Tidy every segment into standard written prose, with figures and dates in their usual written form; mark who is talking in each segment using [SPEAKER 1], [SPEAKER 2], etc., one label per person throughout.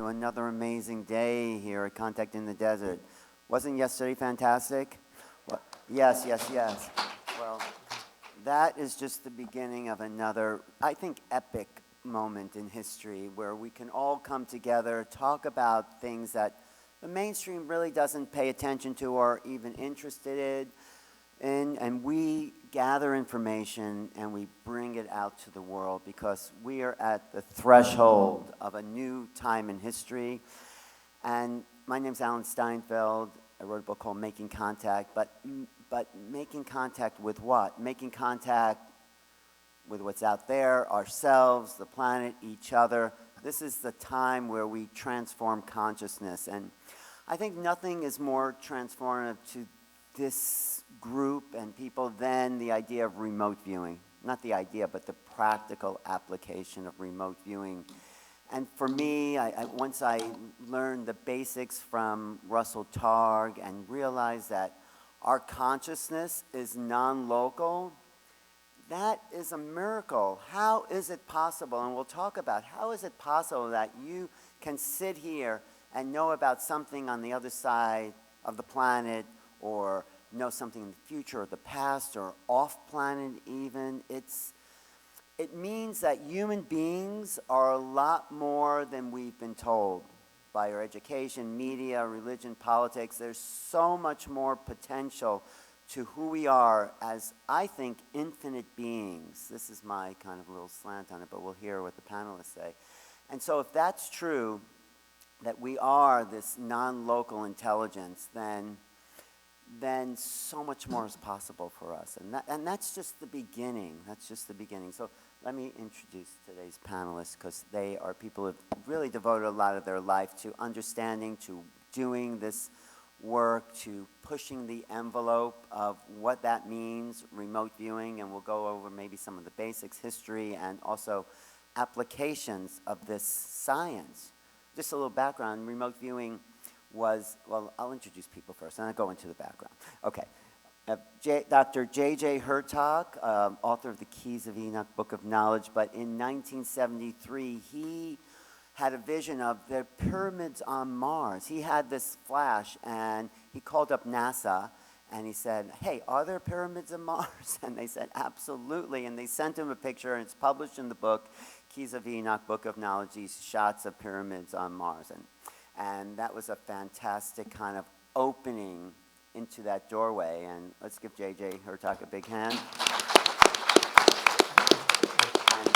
[SPEAKER 1] another amazing day here at Contact in the Desert. Wasn't yesterday fantastic? What? Yes, yes, yes. Well, that is just the beginning of another, I think, epic moment in history where we can all come together, talk about things that the mainstream really doesn't pay attention to or even interested in, and we gather information and we bring it out to the world because we are at the threshold of a new time in history. And my name's Alan Steinfeld. I wrote a book called Making Contact, but making contact with what? Making contact with what's out there, ourselves, the planet, each other. This is the time where we transform consciousness. And I think nothing is more transformative to this group and people than the idea of remote viewing. Not the idea, but the practical application of remote viewing. And for me, once I learned the basics from Russell Targ and realized that our consciousness is non-local, that is a miracle. How is it possible? And we'll talk about how is it possible that you can sit here and know about something on the other side of the planet, or know something in the future or the past or off-planet even. It means that human beings are a lot more than we've been told by our education, media, religion, politics. There's so much more potential to who we are as, I think, infinite beings. This is my kind of little slant on it, but we'll hear what the panelists say. And so if that's true, that we are this non-local intelligence, then so much more is possible for us. And that's just the beginning. That's just the beginning. So let me introduce today's panelists, because they are people who have really devoted a lot of their life to understanding, to doing this work, to pushing the envelope of what that means, remote viewing, and we'll go over maybe some of the basics, history, and also applications of this science. Just a little background, remote viewing was, well, I'll introduce people first, and I'll go into the background. Okay. Dr. J.J. Hertog, author of the Keys of Enoch, Book of Knowledge, but in 1973, he had a vision of the pyramids on Mars. He had this flash, and he called up NASA, and he said, hey, are there pyramids on Mars? And they said, absolutely, and they sent him a picture, and it's published in the book, Keys of Enoch, Book of Knowledge, these shots of pyramids on Mars. And that was a fantastic kind of opening into that doorway. And let's give J.J. Hertog a big hand. And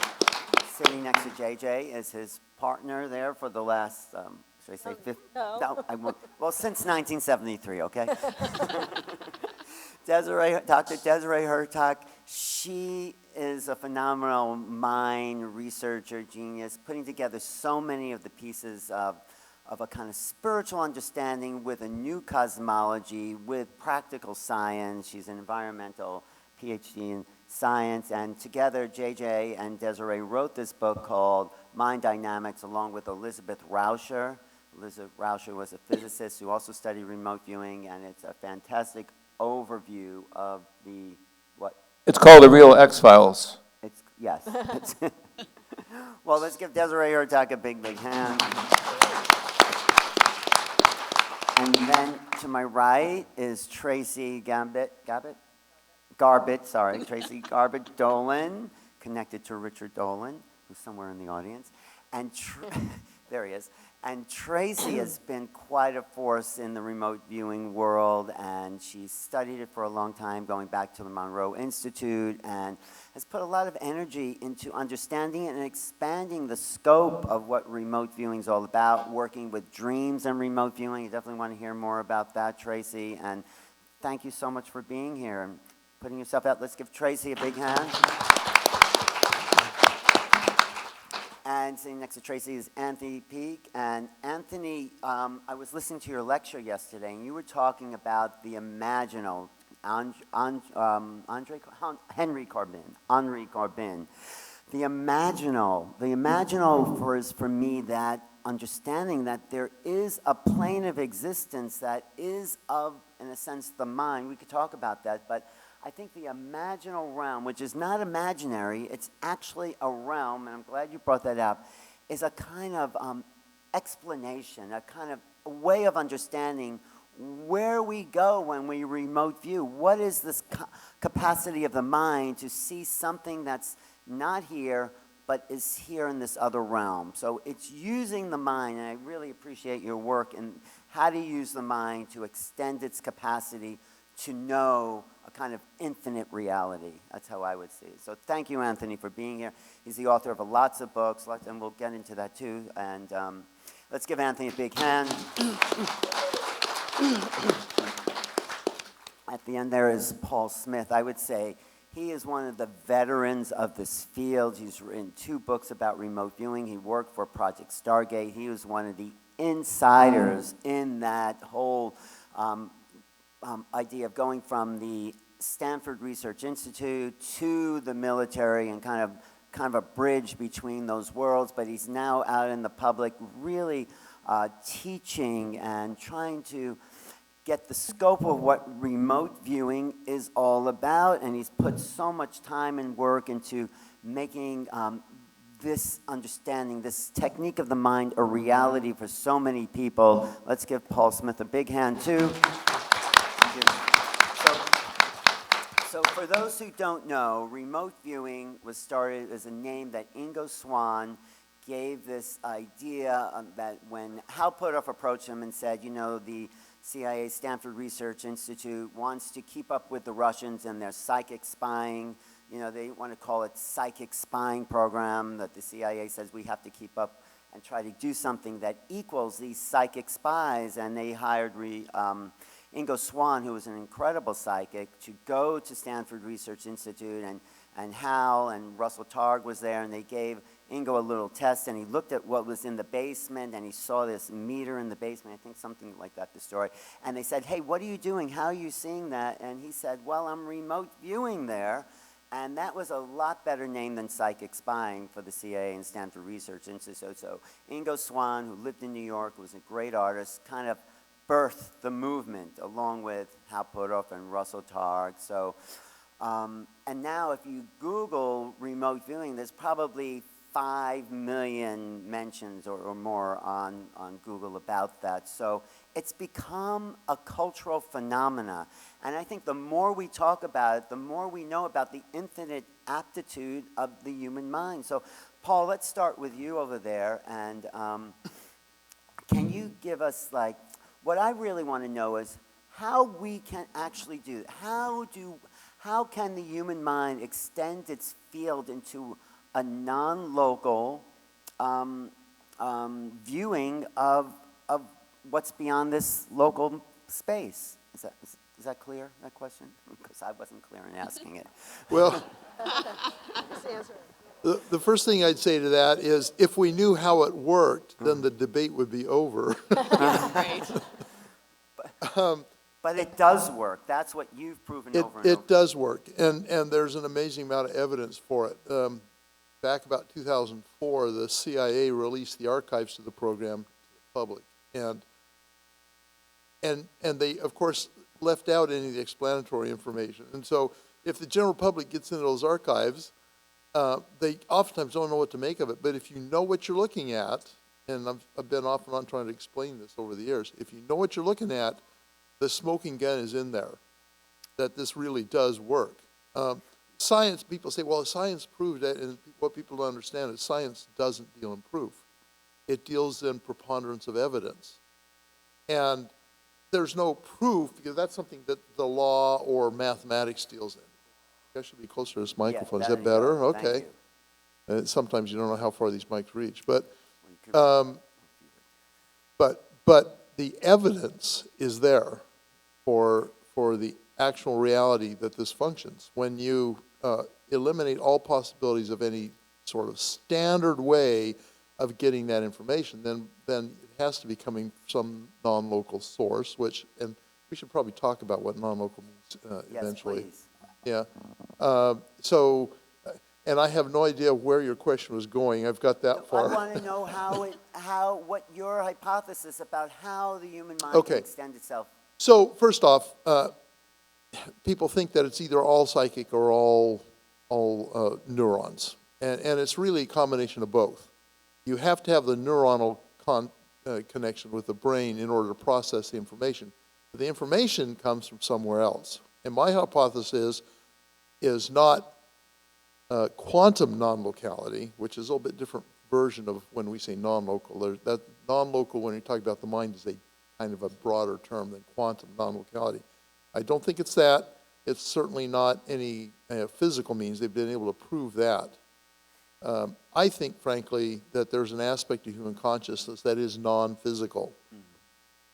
[SPEAKER 1] sitting next to J.J. is his partner there for the last, should I say, no, I won't. Well, since 1973, okay? Dr. Desiree Hertog, she is a phenomenal mind researcher, genius, putting together so many of the pieces of a kind of spiritual understanding with a new cosmology, with practical science. She's an environmental PhD in science, and together JJ and Desiree wrote this book called Mind Dynamics along with Elizabeth Rauscher. Elizabeth Rauscher was a physicist who also studied remote viewing, and it's a fantastic overview of the, what?
[SPEAKER 2] It's called The Real X-Files.
[SPEAKER 1] Yes. Well, let's give Desiree Hertog a big, big hand. And then to my right is Tracy Tracy Garbett Dolan, connected to Richard Dolan, who's somewhere in the audience. And there he is. And Tracy has been quite a force in the remote viewing world, and she's studied it for a long time, going back to the Monroe Institute, and has put a lot of energy into understanding and expanding the scope of what remote viewing is all about, working with dreams and remote viewing. You definitely want to hear more about that, Tracy. And thank you so much for being here and putting yourself out. Let's give Tracy a big hand. And sitting next to Tracy is Anthony Peak. And Anthony, I was listening to your lecture yesterday, and you were talking about the imaginal, Henri Corbin. The imaginal is for me that understanding that there is a plane of existence that is of, in a sense, the mind. We could talk about that, but I think the imaginal realm, which is not imaginary, it's actually a realm, and I'm glad you brought that up, is a kind of explanation, a kind of a way of understanding where we go when we remote view. What is this capacity of the mind to see something that's not here, but is here in this other realm? So it's using the mind, and I really appreciate your work in how to use the mind to extend its capacity to know a kind of infinite reality. That's how I would see it. So thank you, Anthony, for being here. He's the author of lots of books, and we'll get into that too. And let's give Anthony a big hand. At the end there is Paul Smith. I would say he is one of the veterans of this field. He's written 2 books about remote viewing. He worked for Project Stargate. He was one of the insiders in that whole idea of going from the Stanford Research Institute to the military, and kind of a bridge between those worlds. But he's now out in the public really teaching and trying to get the scope of what remote viewing is all about, and he's put so much time and work into making this understanding, this technique of the mind, a reality for so many people. Let's give Paul Smith a big hand too. So for those who don't know, remote viewing was started as a name that Ingo Swann gave this idea that when Hal Puthoff approached him and said, you know, the CIA Stanford Research Institute wants to keep up with the Russians and their psychic spying. You know, they want to call it psychic spying program, that the CIA says we have to keep up and try to do something that equals these psychic spies. And they hired Ingo Swann, who was an incredible psychic, to go to Stanford Research Institute, and Hal and Russell Targ was there, and they gave Ingo a little test, and he looked at what was in the basement, and he saw this meter in the basement. I think something like that, the story. And they said, hey, what are you doing? How are you seeing that? And he said, well, I'm remote viewing there. And that was a lot better name than psychic spying for the CIA and Stanford Research Institute. So Ingo Swann, who lived in New York, was a great artist, kind of birthed the movement along with Hal Puthoff and Russell Targ. So, and now if you Google remote viewing, there's probably 5 million mentions or more on Google about that. So it's become a cultural phenomena. And I think the more we talk about it, the more we know about the infinite aptitude of the human mind. So Paul, let's start with you over there. And can you give us, like, what I really want to know is how we can actually do it. How can the human mind extend its field into a non-local viewing of what's beyond this local space? Is that clear, that question? Because I wasn't clear in asking it.
[SPEAKER 3] Well, the first thing I'd say to that is, if we knew how it worked, then the debate would be over.
[SPEAKER 1] But it does work. That's what you've proven over and over.
[SPEAKER 3] It does work, and there's an amazing amount of evidence for it. Back about 2004, the CIA released the archives to the program to the public, and they, of course, left out any of the explanatory information. And so if the general public gets into those archives, they oftentimes don't know what to make of it. But if you know what you're looking at, and I've been off and on trying to explain this over the years, if you know what you're looking at, the smoking gun is in there, that this really does work. Science, people say, well, science proved that, and what people don't understand is science doesn't deal in proof. It deals in preponderance of evidence. And there's no proof, because that's something that the law or mathematics deals in. I should be closer to this microphone. Is that better? Okay. Sometimes you don't know how far these mics reach. But the evidence is there for the actual reality that this functions. When you eliminate all possibilities of any sort of standard way of getting that information, then it has to be coming from some non-local source, and we should probably talk about what non-local means eventually.
[SPEAKER 1] Yes, please.
[SPEAKER 3] Yeah. And I have no idea where your question was going. I've got that far.
[SPEAKER 1] I want to know what your hypothesis about how the human mind can extend itself.
[SPEAKER 3] So first off, people think that it's either all psychic or all neurons, and it's really a combination of both. You have to have the neuronal connection with the brain in order to process the information. But the information comes from somewhere else. And my hypothesis is not quantum non-locality, which is a little bit different version of when we say non-local. That non-local, when you talk about the mind, is a kind of a broader term than quantum non-locality. I don't think it's that. It's certainly not any physical means. They've been able to prove that. I think, frankly, that there's an aspect of human consciousness that is non-physical.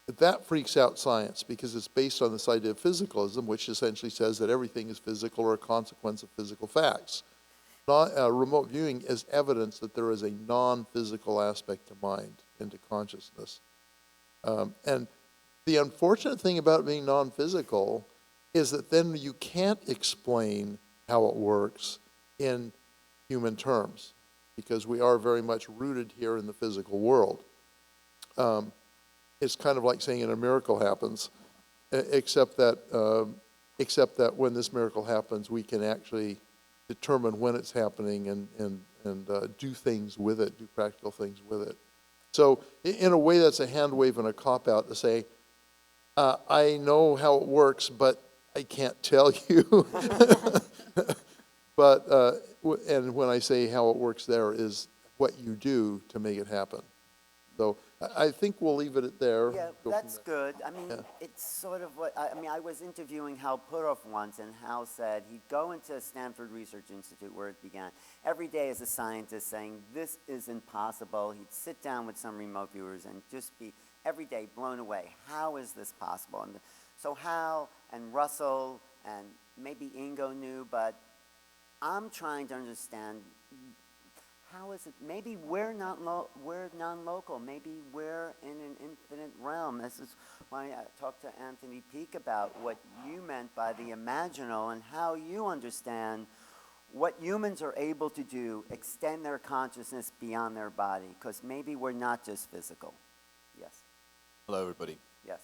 [SPEAKER 3] But that freaks out science because it's based on this idea of physicalism, which essentially says that everything is physical or a consequence of physical facts. Remote viewing is evidence that there is a non-physical aspect to mind and to consciousness. And the unfortunate thing about being non-physical is that then you can't explain how it works in human terms, because we are very much rooted here in the physical world. It's kind of like saying a miracle happens, except that when this miracle happens, we can actually determine when it's happening and do things with it, do practical things with it. So in a way, that's a hand wave and a cop-out to say, I know how it works, but I can't tell you. But, and when I say how it works there is what you do to make it happen. So I think we'll leave it at there.
[SPEAKER 1] Yeah,
[SPEAKER 3] Go
[SPEAKER 1] that's
[SPEAKER 3] from there.
[SPEAKER 1] good. I mean,
[SPEAKER 3] Yeah.
[SPEAKER 1] it's sort of what, I mean, I was interviewing Hal Puthoff once, and Hal said he'd go into Stanford Research Institute where it began every day as a scientist saying, this is impossible. He'd sit down with some remote viewers and just be every day blown away. How is this possible? And so Hal and Russell and maybe Ingo knew, but I'm trying to understand, how is it, maybe we're non-local, maybe we're in an infinite realm. This is why I talked to Anthony Peake about what you meant by the imaginal and how you understand what humans are able to do, extend their consciousness beyond their body, because maybe we're not just physical. Yes,
[SPEAKER 4] Hello, everybody.
[SPEAKER 1] yes.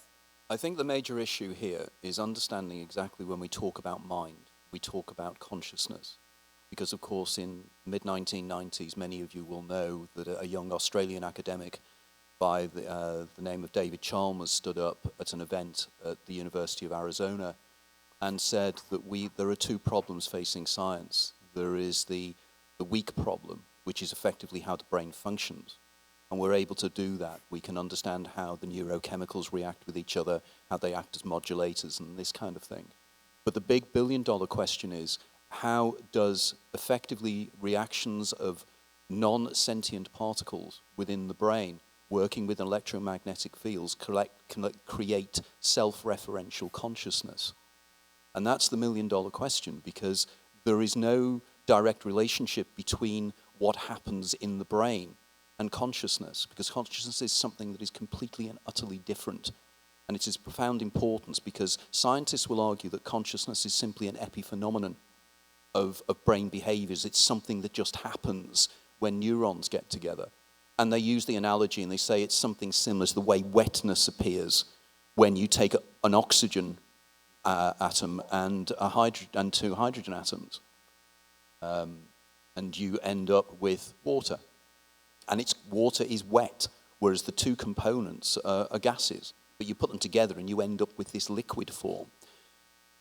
[SPEAKER 4] I think the major issue here is understanding exactly when we talk about mind, we talk about consciousness. Because, of course, in the mid-1990s, many of you will know that a young Australian academic by the name of David Chalmers stood up at an event at the University of Arizona and said that there are two problems facing science. There is the weak problem, which is effectively how the brain functions. And we're able to do that. We can understand how the neurochemicals react with each other, how they act as modulators, and this kind of thing. But the big billion-dollar question is, how does effectively reactions of non-sentient particles within the brain working with electromagnetic fields create self-referential consciousness? And that's the million-dollar question, because there is no direct relationship between what happens in the brain and consciousness, because consciousness is something that is completely and utterly different. And it is profound importance because scientists will argue that consciousness is simply an epiphenomenon of brain behaviors. It's something that just happens when neurons get together. And they use the analogy and they say it's something similar to the way wetness appears when you take an oxygen atom and two hydrogen atoms. And you end up with water. And water is wet, whereas the two components are gases. But you put them together and you end up with this liquid form.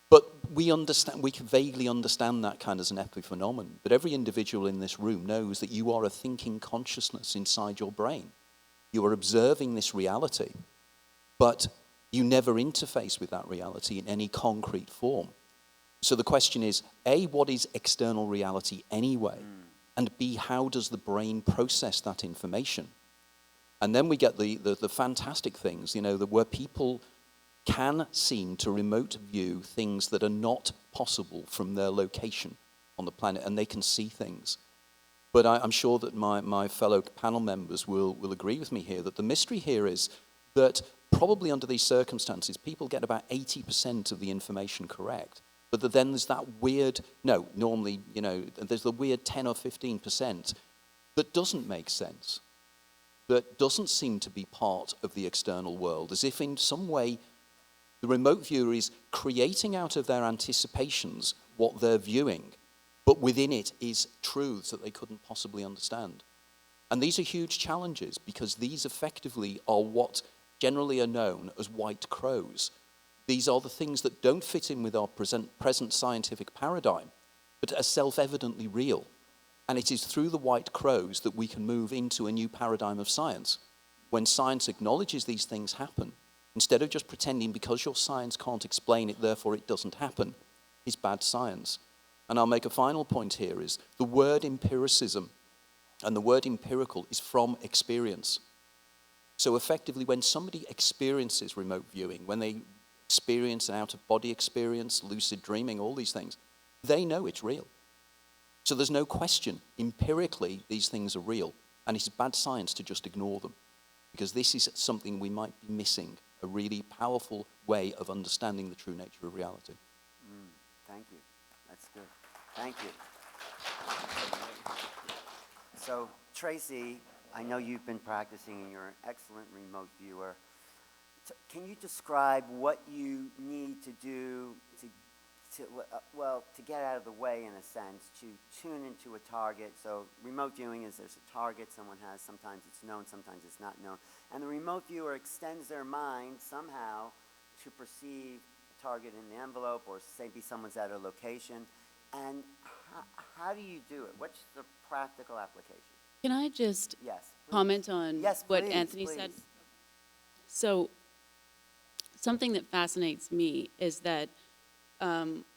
[SPEAKER 4] But we can vaguely understand that kind of as an epiphenomenon. But every individual in this room knows that you are a thinking consciousness inside your brain. You are observing this reality, but you never interface with that reality in any concrete form. So the question is, A, what is external reality anyway? And B, how does the brain process that information? And then we get the fantastic things, where people can seem to remote view things that are not possible from their location on the planet, and they can see things. But I'm sure that my fellow panel members will agree with me here that the mystery here is that probably under these circumstances, people get about 80% of the information correct. But then there's that weird, normally, there's the weird 10 or 15% that doesn't make sense, that doesn't seem to be part of the external world, as if in some way the remote viewer is creating out of their anticipations what they're viewing, but within it is truths that they couldn't possibly understand. And these are huge challenges because these effectively are what generally are known as white crows. These are the things that don't fit in with our present scientific paradigm, but are self-evidently real. And it is through the white crows that we can move into a new paradigm of science. When science acknowledges these things happen, instead of just pretending because your science can't explain it, therefore it doesn't happen, is bad science. And I'll make a final point here is the word empiricism and the word empirical is from experience. So effectively, when somebody experiences remote viewing, when they experience an out-of-body experience, lucid dreaming, all these things, they know it's real. So there's no question, empirically, these things are real. And it's bad science to just ignore them. Because this is something we might be missing, a really powerful way of understanding the true nature of reality.
[SPEAKER 1] Thank you. That's good. Thank you. So, Tracy, I know you've been practicing and you're an excellent remote viewer. Can you describe what you need to do to get out of the way, in a sense, to tune into a target? So remote viewing is there's a target someone has, sometimes it's known, sometimes it's not known. And the remote viewer extends their mind somehow to perceive a target in the envelope, or maybe someone's at a location. And how do you do it? What's the practical application?
[SPEAKER 5] Can I just
[SPEAKER 1] Yes. Please.
[SPEAKER 5] comment on
[SPEAKER 1] Yes,
[SPEAKER 5] what
[SPEAKER 1] please,
[SPEAKER 5] Anthony
[SPEAKER 1] please.
[SPEAKER 5] said? So something that fascinates me is that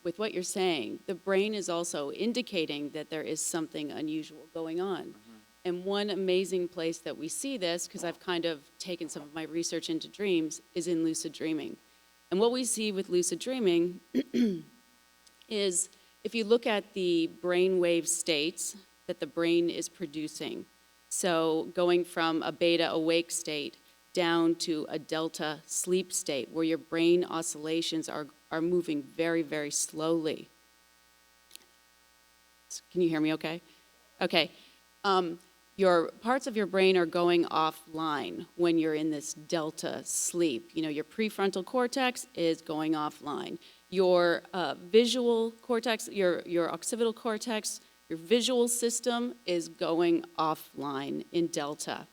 [SPEAKER 5] with what you're saying, the brain is also indicating that there is something unusual going on.
[SPEAKER 1] Mm-hmm.
[SPEAKER 5] And one amazing place that we see this, because I've kind of taken some of my research into dreams, is in lucid dreaming. And what we see with lucid dreaming is if you look at the brainwave states that the brain is producing, so going from a beta awake state down to a delta sleep state, where your brain oscillations are moving very, very slowly. Can you hear me okay? Okay. Your parts of your brain are going offline when you're in this delta sleep. You know, your prefrontal cortex is going offline. Your visual cortex, your occipital cortex, your visual system is going offline in delta.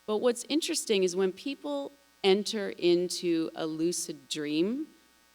[SPEAKER 5] But what's interesting is when people enter into a lucid dream,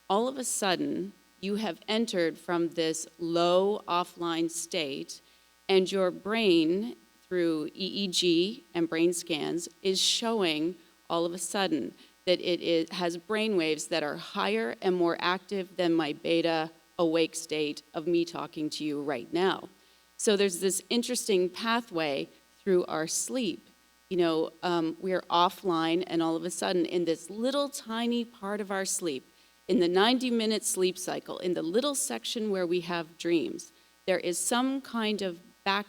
[SPEAKER 5] all of a sudden you have entered from this low offline state, and your brain, through EEG and brain scans, is showing all of a sudden that it has brain waves that are higher and more active than my beta awake state of me talking to you right now. So there's this interesting pathway through our sleep. You know, we're offline, and all of a sudden, in this little tiny part of our sleep, in the 90-minute sleep cycle, in the little section where we have dreams, there is some kind of back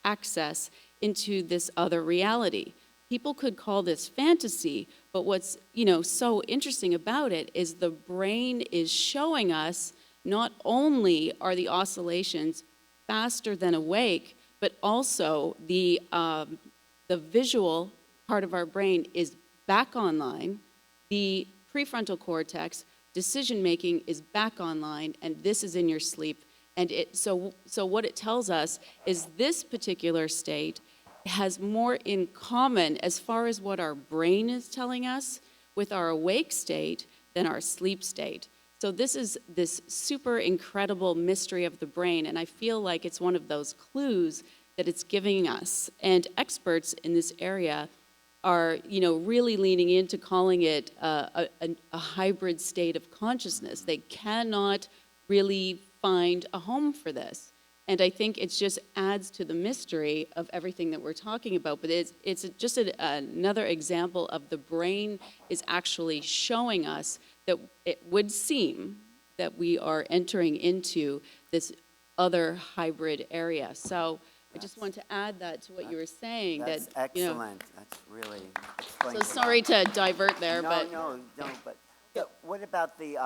[SPEAKER 5] access into this other reality. People could call this fantasy, but what's, you know, so interesting about it is the brain is showing us not only are the oscillations faster than awake, but also the visual part of our brain is back online, the prefrontal cortex, decision-making is back online, and this is in your sleep. And so what it tells us is this particular state has more in common as far as what our brain is telling us with our awake state than our sleep state. So this is this super incredible mystery of the brain, and I feel like it's one of those clues that it's giving us. And experts in this area are, you know, really leaning into calling it a hybrid state of consciousness. They cannot really find a home for this. And I think it just adds to the mystery of everything that we're talking about. But it's just another example of the brain is actually showing us that it would seem that we are entering into this other hybrid area. So I just want to add that to what you were saying.
[SPEAKER 1] That's
[SPEAKER 5] that, you know,
[SPEAKER 1] excellent. That's really explains
[SPEAKER 5] so
[SPEAKER 1] a lot.
[SPEAKER 5] sorry to divert there,
[SPEAKER 1] No,
[SPEAKER 5] but
[SPEAKER 1] no, but yeah, what about the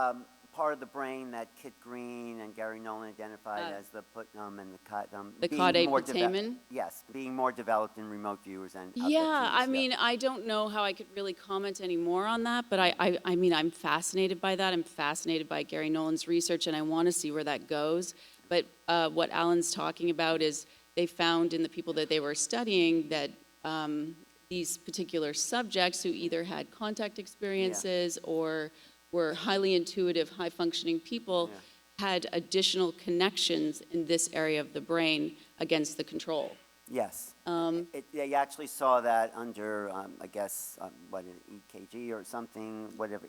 [SPEAKER 1] part of the brain that Kit Green and Gary Nolan identified as the putnam and
[SPEAKER 5] the
[SPEAKER 1] being
[SPEAKER 5] caudate
[SPEAKER 1] more
[SPEAKER 5] putamen?
[SPEAKER 1] yes, being more developed in remote viewers and
[SPEAKER 5] Yeah, I
[SPEAKER 1] abductees,
[SPEAKER 5] mean, I don't know how I could really comment any more on that, but I mean, I'm fascinated by that. I'm fascinated by Gary Nolan's research, and I want to see where that goes. But what Alan's talking about is they found in the people that they were studying that these particular subjects who either had contact experiences or were highly intuitive, high-functioning people had additional connections in this area of the brain against the control.
[SPEAKER 1] Yes. They actually saw that under, I guess, what, an EKG or something, whatever,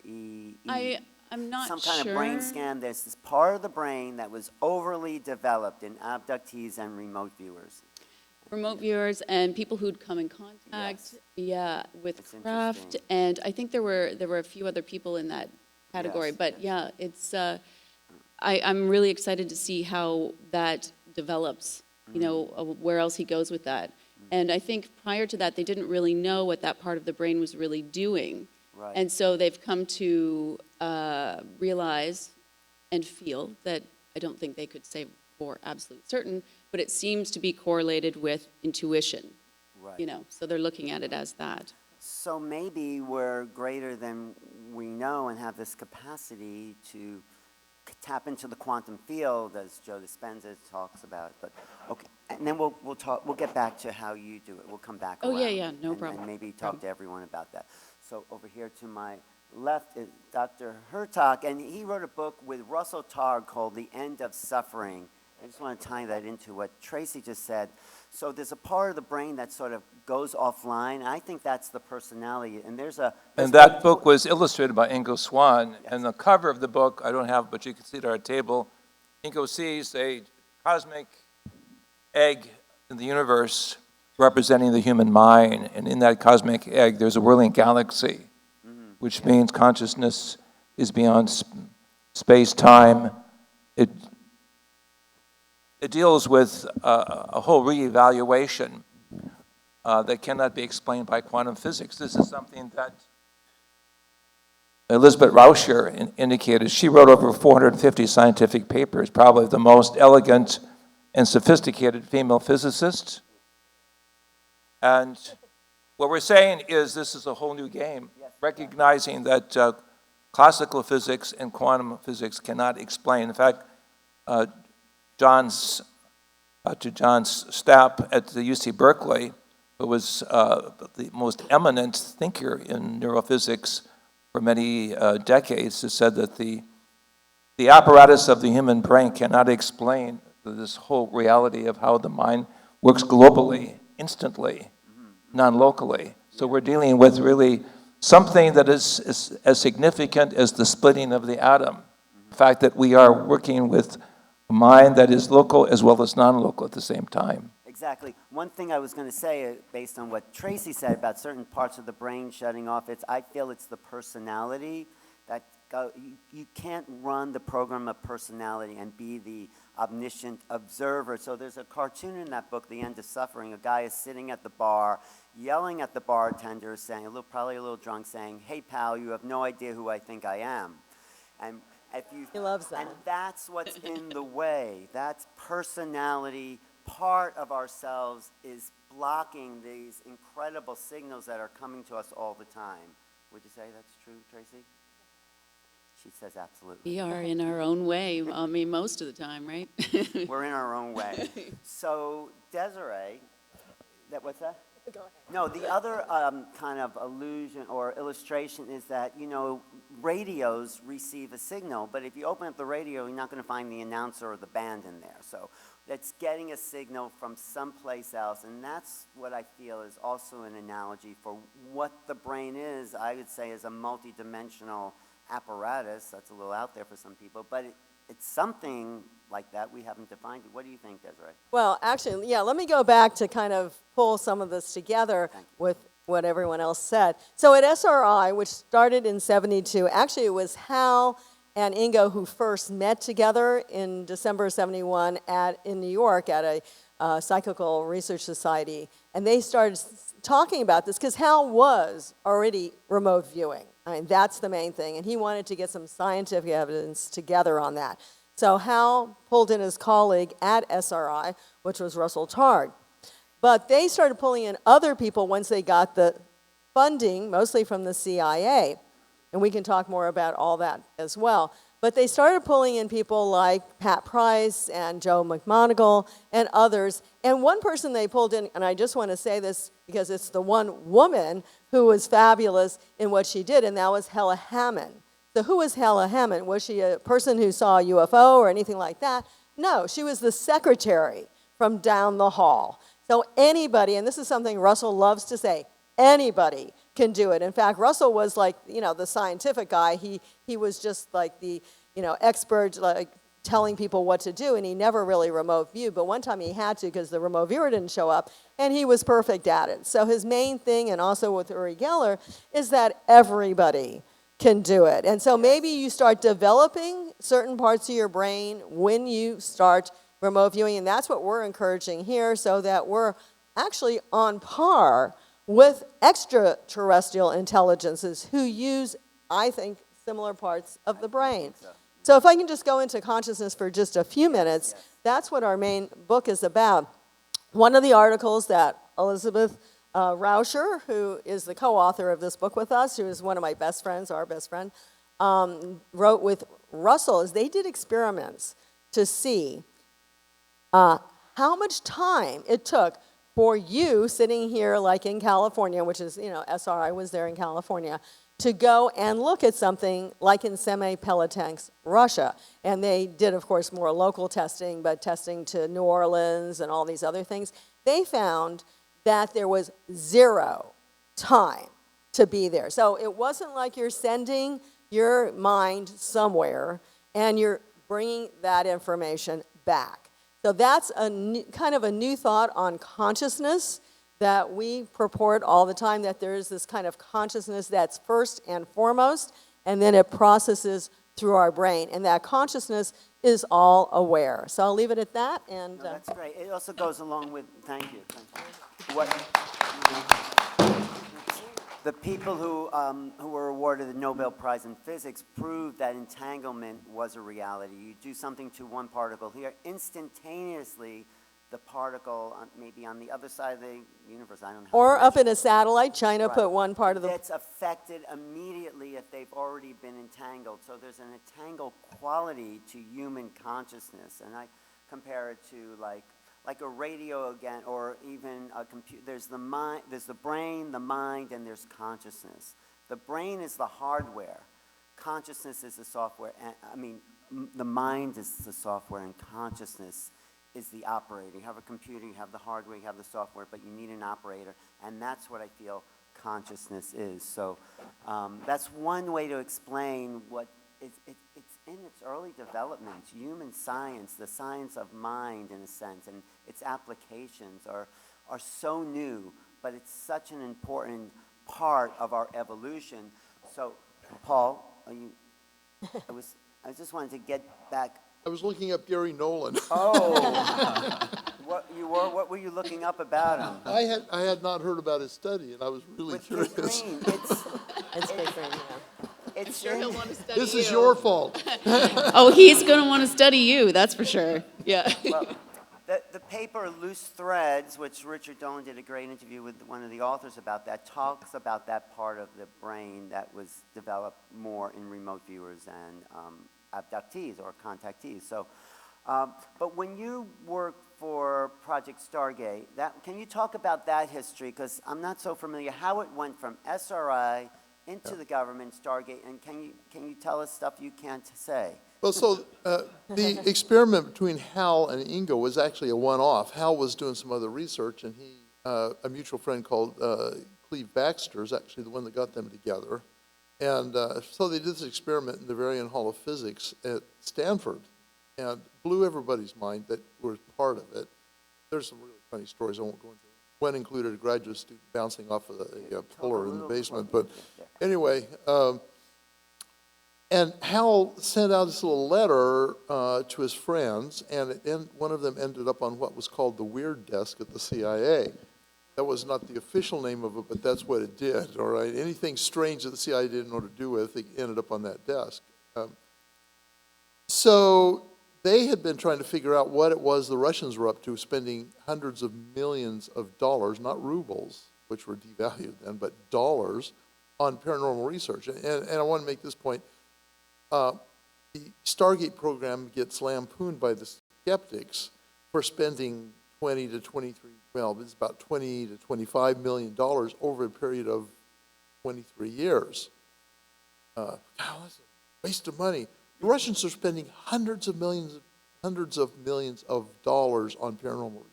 [SPEAKER 5] I'm not
[SPEAKER 1] some
[SPEAKER 5] sure.
[SPEAKER 1] kind of brain scan. There's this part of the brain that was overly developed in abductees and remote viewers.
[SPEAKER 5] Remote viewers and people who'd come in contact, with
[SPEAKER 1] It's
[SPEAKER 5] Kraft,
[SPEAKER 1] interesting.
[SPEAKER 5] and I think there were a few other people in that category.
[SPEAKER 1] Yes,
[SPEAKER 5] But
[SPEAKER 1] yes.
[SPEAKER 5] it's I'm really excited to see how that develops. You know, where else he goes with that. And I think prior to that, they didn't really know what that part of the brain was really doing.
[SPEAKER 1] Right.
[SPEAKER 5] And so they've come to realize and feel that I don't think they could say for absolute certain, but it seems to be correlated with intuition.
[SPEAKER 1] Right.
[SPEAKER 5] You know, so they're looking at it as that.
[SPEAKER 1] So maybe we're greater than we know and have this capacity to tap into the quantum field, as Joe Dispenza talks about. But okay, and then we'll get back to how you do it. We'll come back
[SPEAKER 5] Oh,
[SPEAKER 1] around.
[SPEAKER 5] yeah, no
[SPEAKER 1] and,
[SPEAKER 5] problem.
[SPEAKER 1] And maybe talk
[SPEAKER 5] Problem.
[SPEAKER 1] to everyone about that. So over here to my left is Dr. Hertog, and he wrote a book with Russell Targ called The End of Suffering. I just want to tie that into what Tracy just said. So there's a part of the brain that sort of goes offline. I think that's the personality. And
[SPEAKER 2] And that book was illustrated by Ingo Swann. And the cover of the book, I don't have, but you can see it at our table. Ingo sees a cosmic egg in the universe representing the human mind. And in that cosmic egg, there's a whirling galaxy, which means consciousness is beyond space-time. It deals with a whole reevaluation that cannot be explained by quantum physics. This is something that Elizabeth Rauscher indicated. She wrote over 450 scientific papers, probably the most elegant and sophisticated female physicist. And what we're saying is this is a whole new game, recognizing that classical physics and quantum physics cannot explain. In fact, John Stapp at the UC Berkeley, who was the most eminent thinker in neurophysics for many decades, has said that the apparatus of the human brain cannot explain this whole reality of how the mind works globally, instantly, non-locally. So we're dealing with really something that is as significant as the splitting of the atom. The fact that we are working with a mind that is local as well as non-local at the same time.
[SPEAKER 1] Exactly. One thing I was going to say, based on what Tracy said about certain parts of the brain shutting off, I feel it's the personality that you can't run the program of personality and be the omniscient observer. So there's a cartoon in that book, The End of Suffering. A guy is sitting at the bar, yelling at the bartender, saying, probably a little drunk, saying, "Hey, pal, you have no idea who I think I am." And he
[SPEAKER 6] loves that.
[SPEAKER 1] And that's what's in the way. That's personality. Part of ourselves is blocking these incredible signals that are coming to us all the time. Would you say that's true, Tracy? She says absolutely.
[SPEAKER 5] We are in our own way, I mean, most of the time, right?
[SPEAKER 1] We're in our own way. So Desiree, what's that?
[SPEAKER 6] Go ahead.
[SPEAKER 1] No, the other kind of illusion or illustration is that, radios receive a signal, but if you open up the radio, you're not going to find the announcer or the band in there. So that's getting a signal from someplace else, and that's what I feel is also an analogy for what the brain is. I would say is a multidimensional apparatus. That's a little out there for some people, but it's something like that. We haven't defined it. What do you think, Desiree?
[SPEAKER 6] Well, actually, yeah, let me go back to kind of pull some of this together with what everyone else said. So at SRI, which started in '72, actually it was Hal and Ingo who first met together in December of '71 in New York at a Psychical Research Society. And they started talking about this because Hal was already remote viewing. I mean, that's the main thing. And he wanted to get some scientific evidence together on that. So Hal pulled in his colleague at SRI, which was Russell Targ. But they started pulling in other people once they got the funding, mostly from the CIA. And we can talk more about all that as well. But they started pulling in people like Pat Price and Joe McMoneagle and others. And one person they pulled in, and I just want to say this because it's the one woman who was fabulous in what she did, and that was Hella Hammond. So who was Hella Hammond? Was she a person who saw a UFO or anything like that? No, she was the secretary from down the hall. So anybody, and this is something Russell loves to say, anybody can do it. In fact, Russell was like, the scientific guy. He was just like the, expert, like telling people what to do, and he never really remote viewed. But one time he had to because the remote viewer didn't show up, and he was perfect at it. So his main thing, and also with Uri Geller, is that everybody can do it. And so maybe you start developing certain parts of your brain when you start remote viewing, and that's what we're encouraging here, so that we're actually on par with extraterrestrial intelligences who use, I think, similar parts of the brain. So if I can just go into consciousness for just a few minutes, that's what our main book is about. One of the articles that Elizabeth Rauscher, who is the co-author of this book with us, who is one of my best friends, our best friend, wrote with Russell, is they did experiments to see how much time it took for you sitting here like in California, which is, SRI was there in California, to go and look at something like in Semipalatinsk, Russia. And they did, of course, more local testing, but testing to New Orleans and all these other things. They found that there was 0 time to be there. So it wasn't like you're sending your mind somewhere and you're bringing that information back. So that's kind of a new thought on consciousness that we purport all the time, that there is this kind of consciousness that's first and foremost, and then it processes through our brain. And that consciousness is all aware. So I'll leave it at that. And
[SPEAKER 1] No, that's great. It also goes along with, thank you. What, the people who were awarded the Nobel Prize in Physics proved that entanglement was a reality. You do something to one particle here, instantaneously the particle maybe on the other side of the universe, I don't know.
[SPEAKER 6] or up in a satellite, China
[SPEAKER 1] Right.
[SPEAKER 6] put one part of the...
[SPEAKER 1] It's affected immediately if they've already been entangled. So there's an entangled quality to human consciousness, and I compare it to like a radio again, or even a computer. There's the mind, there's the brain, the mind, and there's consciousness. The brain is the hardware. Consciousness is the software. The mind is the software, and consciousness is the operator. You have a computer, you have the hardware, you have the software, but you need an operator, and that's what I feel consciousness is. So that's one way to explain what it's in its early development. Human science, the science of mind in a sense, and its applications are so new, but it's such an important part of our evolution. So, Paul, I just wanted to get back.
[SPEAKER 3] I was looking up Gary Nolan.
[SPEAKER 1] Oh, what were you looking up about him?
[SPEAKER 3] I had not heard about his study, and I was really
[SPEAKER 1] With
[SPEAKER 3] curious.
[SPEAKER 1] green,
[SPEAKER 6] It's big brain, yeah.
[SPEAKER 1] it's
[SPEAKER 5] Sure, he'll
[SPEAKER 1] in-
[SPEAKER 5] want to study
[SPEAKER 3] This
[SPEAKER 5] you.
[SPEAKER 3] is your fault.
[SPEAKER 5] Oh, he's going to want to study you, that's for sure. Yeah.
[SPEAKER 1] well, the paper Loose Threads, which Richard Dolan did a great interview with one of the authors about that, talks about that part of the brain that was developed more in remote viewers and abductees or contactees. So, but when you worked for Project Stargate, can you talk about that history? Because I'm not so familiar how it went from SRI into the government, Stargate, and can you tell us stuff you can't say?
[SPEAKER 3] Well, so the experiment between Hal and Ingo was actually a one-off. Hal was doing some other research, and a mutual friend called Cleve Baxter is actually the one that got them together. And so they did this experiment in the Varian Hall of Physics at Stanford, and blew everybody's mind that were part of it. There's some really funny stories I won't go into. One included a graduate student bouncing off of a pillar in the basement. But anyway, and Hal sent out this little letter to his friends, and one of them ended up on what was called the Weird Desk at the CIA. That was not the official name of it, but that's what it did, all right? Anything strange that the CIA didn't know what to do with, it ended up on that desk. So they had been trying to figure out what it was the Russians were up to, spending hundreds of millions of dollars, not rubles, which were devalued then, but dollars on paranormal research. And I want to make this point. the Stargate program gets lampooned by the skeptics for spending 20 to 23, well, it's about 20 to 25 million dollars over a period of 23 years. Wow, that's a waste of money. The Russians are spending hundreds of millions of dollars on paranormal research.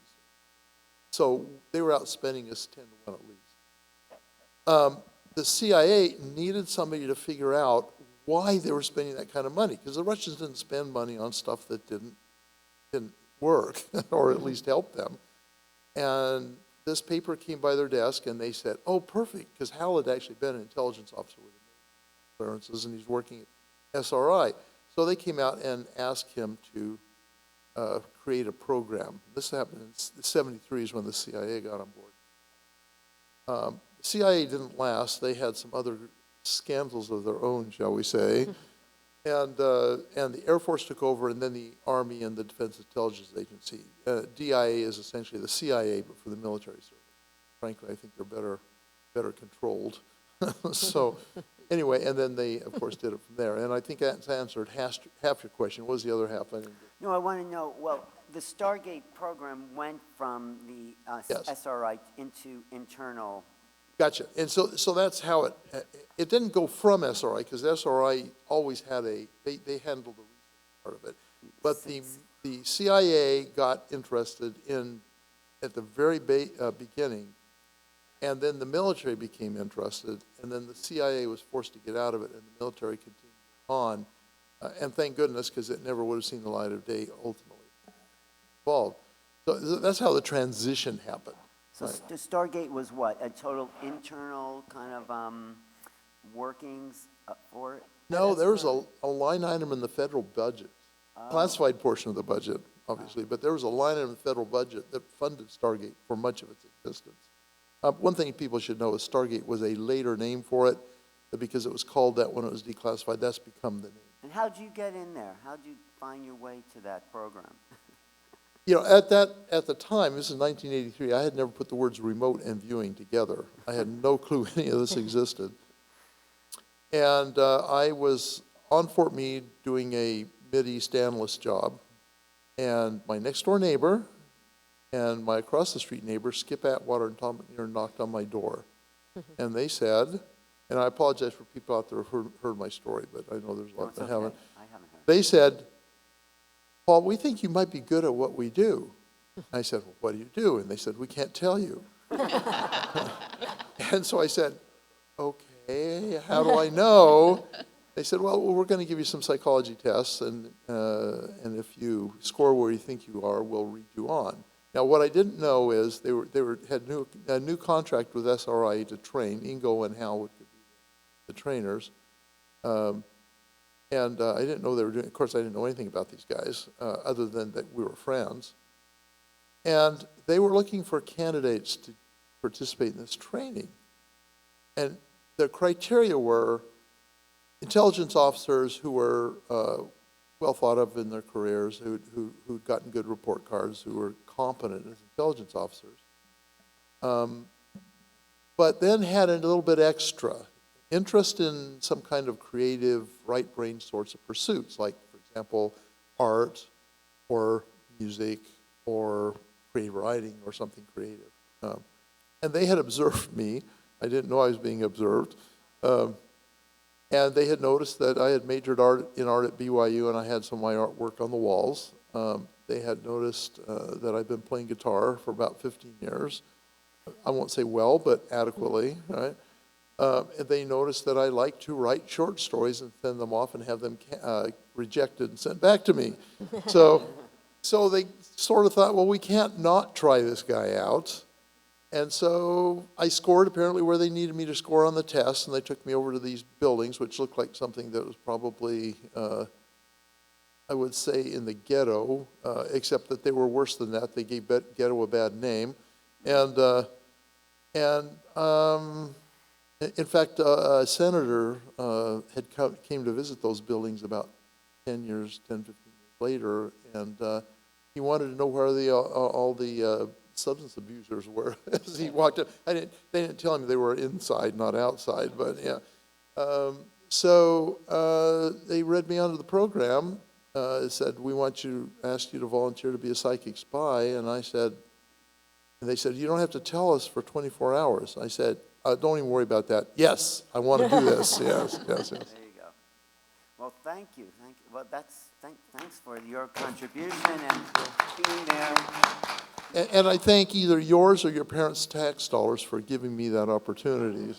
[SPEAKER 3] So they were outspending us 10 to 1 at least. The CIA needed somebody to figure out why they were spending that kind of money, because the Russians didn't spend money on stuff that didn't work, or at least help them. And this paper came by their desk, and they said, oh, perfect, because Hal had actually been an intelligence officer with clearances, and he's working at SRI. So they came out and asked him to create a program. This happened in '73 is when the CIA got on board. The CIA didn't last. They had some other scandals of their own, shall we say. And the Air Force took over, and then the Army and the Defense Intelligence Agency. DIA is essentially the CIA, but for the military service. Frankly, I think they're better controlled. So anyway, and then they, of course, did it from there. And I think that's answered half your question. What was the other half? I didn't get.
[SPEAKER 1] No, I want to know, well, the Stargate program went from the
[SPEAKER 3] Yes.
[SPEAKER 1] SRI into internal.
[SPEAKER 3] Gotcha. And so that's how it didn't go from SRI, because SRI always had they handled the research part of it. But the CIA got interested at the very beginning, and then the military became interested, and then the CIA was forced to get out of it, and the military continued on. And thank goodness, because it never would have seen the light of day ultimately involved. So that's how the transition happened.
[SPEAKER 1] So
[SPEAKER 3] Right.
[SPEAKER 1] the Stargate was what, a total internal kind of workings for it?
[SPEAKER 3] No, there was a line item in the federal budget, classified portion of the budget, obviously, but there was a line item in the federal budget that funded Stargate for much of its existence. One thing people should know is Stargate was a later name for it, because it was called that when it was declassified. That's become the name.
[SPEAKER 1] And how'd you get in there? How'd you find your way to that program?
[SPEAKER 3] You know, at the time, this is 1983, I had never put the words remote and viewing together. I had no clue any of this existed. And I was on Fort Meade doing a Mideast analyst job, and my next door neighbor and my across the street neighbor, Skip Atwater and Tom McNair, knocked on my door. And they said, and I apologize for people out there who heard my story, but I know there's a
[SPEAKER 1] No,
[SPEAKER 3] lot
[SPEAKER 1] it's
[SPEAKER 3] that
[SPEAKER 1] okay.
[SPEAKER 3] haven't.
[SPEAKER 1] I haven't heard.
[SPEAKER 3] They said, Paul, we think you might be good at what we do. I said, well, what do you do? And they said, we can't tell you. And so I said, okay, how do I know? They said, well, we're going to give you some psychology tests, and if you score where you think you are, we'll read you on. Now, what I didn't know is they had a new contract with SRI to train. Ingo and Hal would be the trainers. And I didn't know they were doing, of course, I didn't know anything about these guys, other than that we were friends. And they were looking for candidates to participate in this training. And the criteria were intelligence officers who were well thought of in their careers, who'd gotten good report cards, who were competent as intelligence officers. But then had a little bit extra interest in some kind of creative, right brain sorts of pursuits, like, for example, art or music or creative writing or something creative. And they had observed me. I didn't know I was being observed. And they had noticed that I had majored in art at BYU, and I had some of my artwork on the walls. They had noticed that I'd been playing guitar for about 15 years. I won't say well, but adequately, right? And they noticed that I like to write short stories and send them off and have them rejected and sent back to me. So they sort of thought, well, we can't not try this guy out. And so I scored apparently where they needed me to score on the test, and they took me over to these buildings, which looked like something that was probably, I would say, in the ghetto, except that they were worse than that. They gave ghetto a bad name. And in fact, a senator came to visit those buildings about 10, 15 years later, and he wanted to know where all the substance abusers were as he walked up. They didn't tell him they were inside, not outside, but yeah. So they read me onto the program. It said, we want you, ask you to volunteer to be a psychic spy. And I said, and they said, you don't have to tell us for 24 hours. I said, don't even worry about that. Yes, I want to do this. Yes, yes, yes.
[SPEAKER 1] There you go. Well, thank you. Well, thanks for your contribution and for being there.
[SPEAKER 3] And I thank either yours or your parents' tax dollars for giving me that opportunity.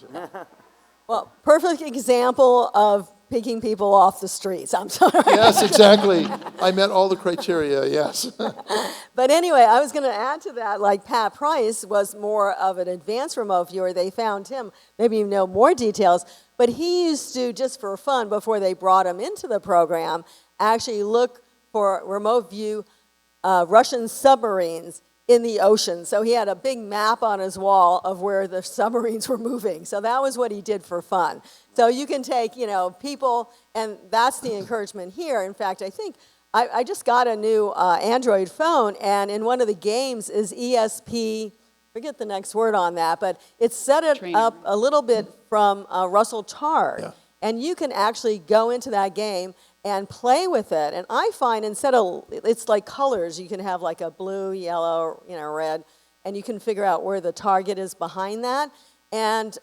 [SPEAKER 6] Well, perfect example of picking people off the streets. I'm sorry.
[SPEAKER 3] Yes, exactly. I met all the criteria, yes.
[SPEAKER 6] But anyway, I was going to add to that, like Pat Price was more of an advanced remote viewer. They found him, maybe you know more details, but he used to, just for fun, before they brought him into the program, actually look for remote view Russian submarines in the ocean. So he had a big map on his wall of where the submarines were moving. So that was what he did for fun. So you can take, people, and that's the encouragement here. In fact, I think I just got a new Android phone, and in one of the games is ESP, forget the next word on that, but it's set it
[SPEAKER 5] Trainer.
[SPEAKER 6] up a little bit from Russell Tard.
[SPEAKER 3] Yeah.
[SPEAKER 6] And you can actually go into that game and play with it. And I find instead of, it's like colors, you can have like a blue, yellow, red, and you can figure out where the target is behind that. And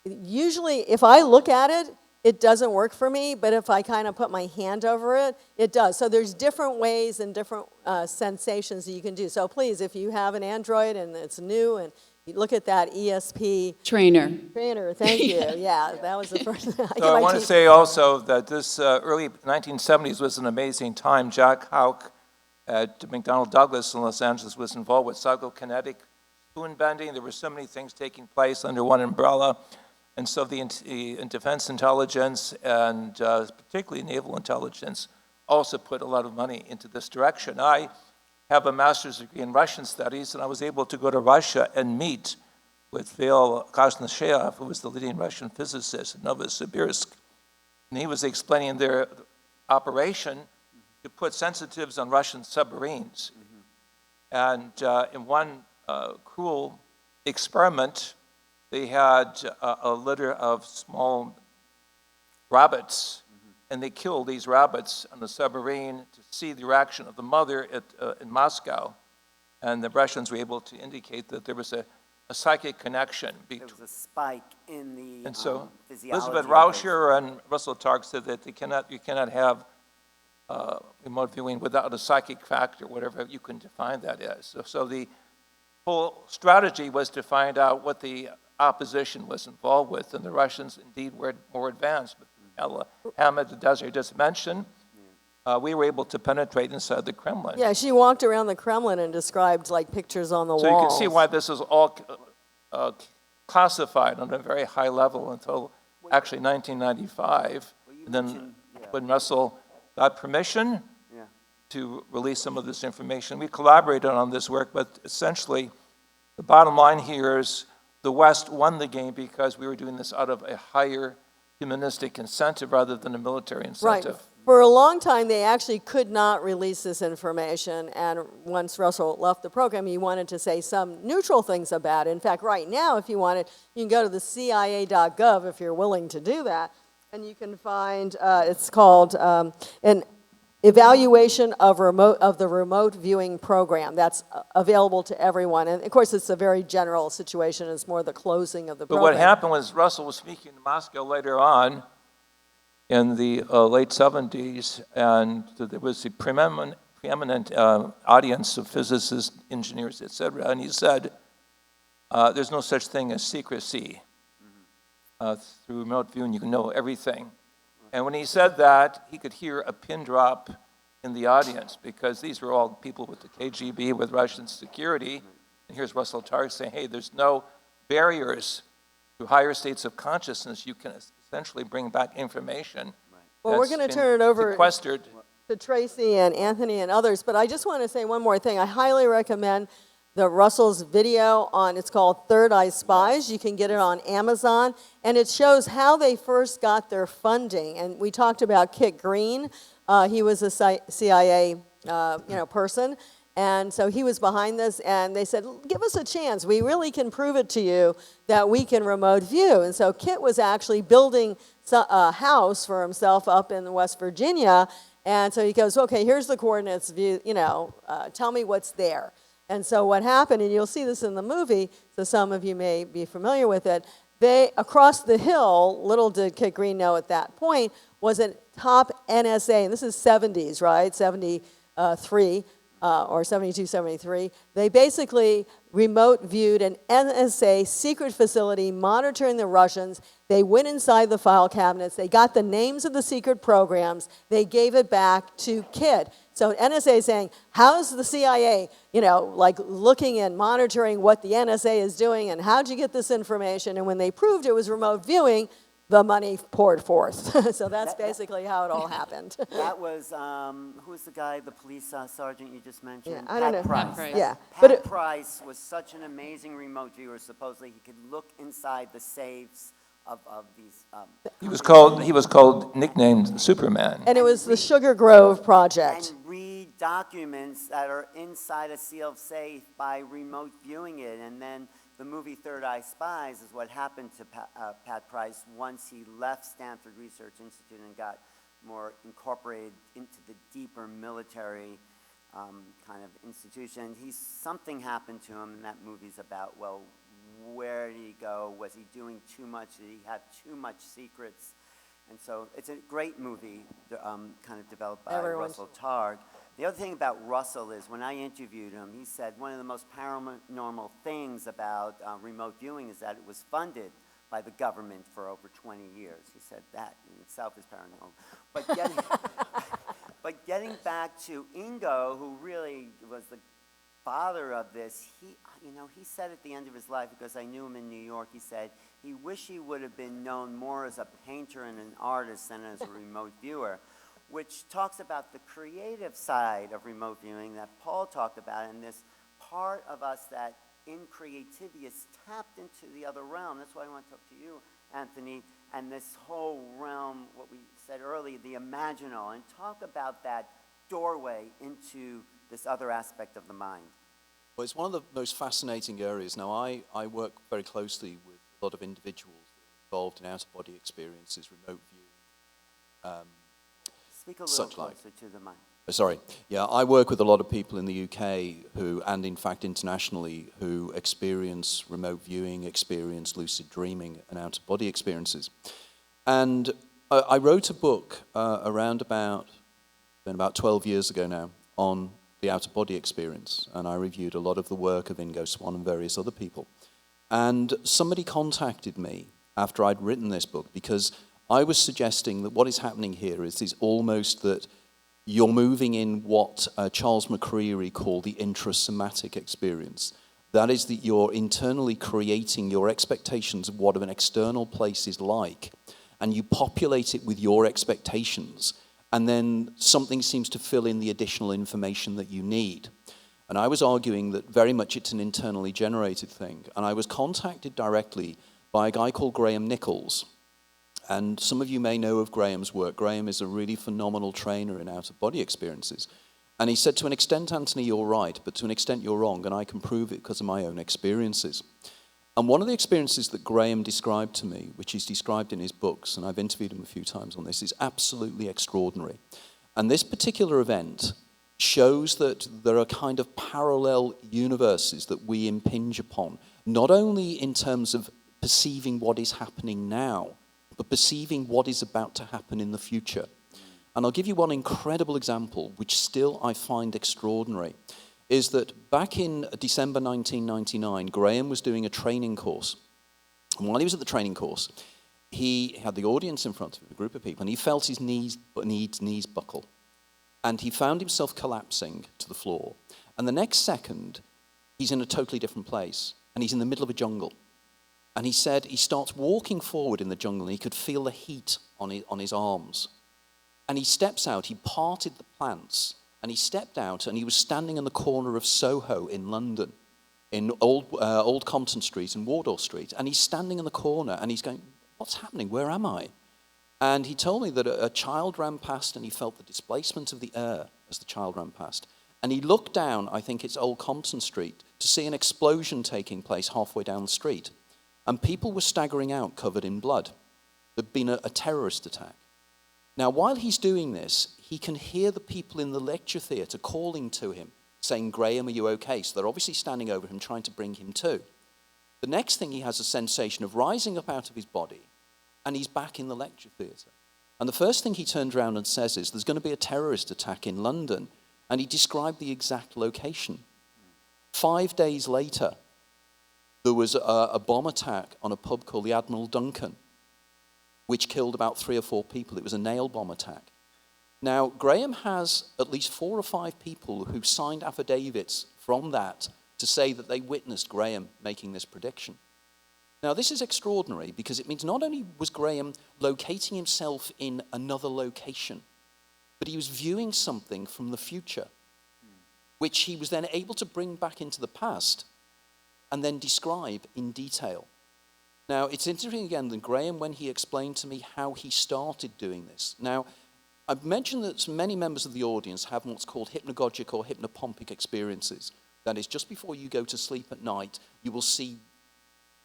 [SPEAKER 6] usually if I look at it, it doesn't work for me, but if I kind of put my hand over it, it does. So there's different ways and different sensations that you can do. So please, if you have an Android and it's new, and you look at that ESP
[SPEAKER 5] Trainer.
[SPEAKER 6] trainer, thank you. Yeah, that was the first thing.
[SPEAKER 2] So I want to say also that this early 1970s was an amazing time. Jack Houck at McDonnell Douglas in Los Angeles was involved with psychokinetic spoon bending. There were so many things taking place under one umbrella. And so the defense intelligence and particularly naval intelligence also put a lot of money into this direction. I have a master's degree in Russian studies, and I was able to go to Russia and meet with Vail Krasnosheyev, who was the leading Russian physicist in Novosibirsk. And he was explaining their operation to put sensitives on Russian submarines. And in one cruel experiment, they had a litter of small rabbits, and they killed these rabbits on the submarine to see the reaction of the mother in Moscow. And the Russians were able to indicate that there was a psychic connection
[SPEAKER 1] There
[SPEAKER 2] between.
[SPEAKER 1] was a spike in the
[SPEAKER 2] And so
[SPEAKER 1] physiology.
[SPEAKER 2] Elizabeth
[SPEAKER 1] of
[SPEAKER 2] Rauscher and Russell Targ said that you cannot have remote viewing without a psychic factor, whatever you can define that as. So the whole strategy was to find out what the opposition was involved with, and the Russians indeed were more advanced. But Hamid, as I just mentioned, we were able to penetrate inside the Kremlin.
[SPEAKER 6] Yeah, she walked around the Kremlin and described like pictures on the
[SPEAKER 2] So
[SPEAKER 6] walls.
[SPEAKER 2] you can see why this is all classified on a very high level until actually 1995. And then when Russell got permission
[SPEAKER 1] Yeah.
[SPEAKER 2] to release some of this information, we collaborated on this work, but essentially the bottom line here is the West won the game because we were doing this out of a higher humanistic incentive rather than a military
[SPEAKER 6] Right.
[SPEAKER 2] incentive.
[SPEAKER 6] For a long time, they actually could not release this information, and once Russell left the program, he wanted to say some neutral things about it. In fact, right now, if you wanted, you can go to the CIA.gov if you're willing to do that, and you can find, it's called an evaluation of the remote viewing program. That's available to everyone, and of course, it's a very general situation. It's more the closing of the
[SPEAKER 2] But
[SPEAKER 6] program.
[SPEAKER 2] what happened was Russell was speaking in Moscow later on in the late 70s, and there was a preeminent audience of physicists, engineers, et cetera, and he said, there's no such thing as secrecy. Through remote viewing, you can know everything. And when he said that, he could hear a pin drop in the audience because these were all people with the KGB, with Russian security. And here's Russell Targ saying, hey, there's no barriers to higher states of consciousness. You can essentially bring back information.
[SPEAKER 6] Well, we're
[SPEAKER 2] that's
[SPEAKER 6] going to
[SPEAKER 2] been
[SPEAKER 6] turn it over
[SPEAKER 2] sequestered.
[SPEAKER 6] to Tracy and Anthony and others, but I just want to say one more thing. I highly recommend the Russell's video on, it's called Third Eye Spies. You can get it on Amazon, and it shows how they first got their funding. And we talked about Kit Green. He was a CIA person, And so he was behind this, and they said, give us a chance. We really can prove it to you that we can remote view. And so Kit was actually building a house for himself up in West Virginia. And so he goes, okay, here's the coordinates, view, tell me what's there. And so what happened, and you'll see this in the movie, so some of you may be familiar with it, they, across the hill, little did Kit Green know at that point, was a top NSA, and this is 70s, right, 73, or 72, 73, they basically remote viewed an NSA secret facility monitoring the Russians. They went inside the file cabinets. They got the names of the secret programs. They gave it back to Kit. So NSA is saying, how's the CIA, looking and monitoring what the NSA is doing, and how'd you get this information? And when they proved it was remote viewing, the money poured forth. So that's basically how it all happened.
[SPEAKER 1] That was, who was the guy, the police sergeant you just mentioned?
[SPEAKER 6] Yeah, I don't know.
[SPEAKER 1] Price.
[SPEAKER 5] Pat Price.
[SPEAKER 6] Yeah,
[SPEAKER 1] Pat Price was such an amazing remote viewer. Supposedly, he could look inside the safes of these.
[SPEAKER 2] He was called nicknamed Superman.
[SPEAKER 6] And it was the Sugar Grove Project.
[SPEAKER 1] And read documents that are inside a sealed safe by remote viewing it. And then the movie Third Eye Spies is what happened to Pat Price once he left Stanford Research Institute and got more incorporated into the deeper military kind of institution. Something happened to him, and that movie's about, well, where did he go? Was he doing too much? Did he have too much secrets? And so it's a great movie, kind of developed by Russell Targ. The other thing about Russell is when I interviewed him, he said one of the most paranormal things about remote viewing is that it was funded by the government for over 20 years. He said that in itself is paranormal. But getting back to Ingo, who really was the father of this, he said at the end of his life, because I knew him in New York, he said he wished he would have been known more as a painter and an artist than as a remote viewer, which talks about the creative side of remote viewing that Paul talked about, and this part of us that in creativity is tapped into the other realm. That's why I want to talk to you, Anthony, and this whole realm, what we said earlier, the imaginal, and talk about that doorway into this other aspect of the mind.
[SPEAKER 4] Well, it's one of the most fascinating areas. Now, I work very closely with a lot of individuals involved in out-of-body experiences, remote viewing,
[SPEAKER 1] Speak a little closer to the mic.
[SPEAKER 4] Sorry. Yeah, I work with a lot of people in the UK who, and in fact internationally, who experience remote viewing, experience lucid dreaming and out-of-body experiences. And I wrote a book around about 12 years ago now on the out-of-body experience, and I reviewed a lot of the work of Ingo Swann and various other people. And somebody contacted me after I'd written this book because I was suggesting that what is happening here is almost that you're moving in what Charles McCreery called the intrasomatic experience. That is that you're internally creating your expectations of what an external place is like, and you populate it with your expectations, and then something seems to fill in the additional information that you need. And I was arguing that very much it's an internally generated thing. And I was contacted directly by a guy called Graham Nichols. And some of you may know of Graham's work. Graham is a really phenomenal trainer in out-of-body experiences. And he said, to an extent, Anthony, you're right, but to an extent you're wrong, and I can prove it because of my own experiences. And one of the experiences that Graham described to me, which he's described in his books, and I've interviewed him a few times on this, is absolutely extraordinary. And this particular event shows that there are kind of parallel universes that we impinge upon, not only in terms of perceiving what is happening now, but perceiving what is about to happen in the future. And I'll give you one incredible example, which still I find extraordinary, is that back in December 1999, Graham was doing a training course. And while he was at the training course, he had the audience in front of him, a group of people, and he felt his knees buckle. And he found himself collapsing to the floor. And the next second, he's in a totally different place, and he's in the middle of a jungle. And he said he starts walking forward in the jungle, and he could feel the heat on his arms. And he steps out, he parted the plants, and he stepped out, and he was standing in the corner of Soho in London, in Old Compton Street and Wardour Street. And he's standing in the corner, and he's going, what's happening? Where am I? And he told me that a child ran past, and he felt the displacement of the air as the child ran past. And he looked down, I think it's Old Compton Street, to see an explosion taking place halfway down the street. And people were staggering out covered in blood. There'd been a terrorist attack. Now, while he's doing this, he can hear the people in the lecture theatre calling to him, saying, "Graham, are you okay?" So they're obviously standing over him, trying to bring him to. The next thing, he has a sensation of rising up out of his body, and he's back in the lecture theatre. And the first thing he turns around and says is, there's going to be a terrorist attack in London. And he described the exact location. 5 days later, there was a bomb attack on a pub called the Admiral Duncan, which killed about 3 or 4 people. It was a nail bomb attack. Now, Graham has at least 4 or 5 people who signed affidavits from that to say that they witnessed Graham making this prediction. Now, this is extraordinary because it means not only was Graham locating himself in another location, but he was viewing something from the future, which he was then able to bring back into the past and then describe in detail. Now, it's interesting again that Graham, when he explained to me how he started doing this. Now, I've mentioned that many members of the audience have what's called hypnagogic or hypnopompic experiences. That is, just before you go to sleep at night, you will see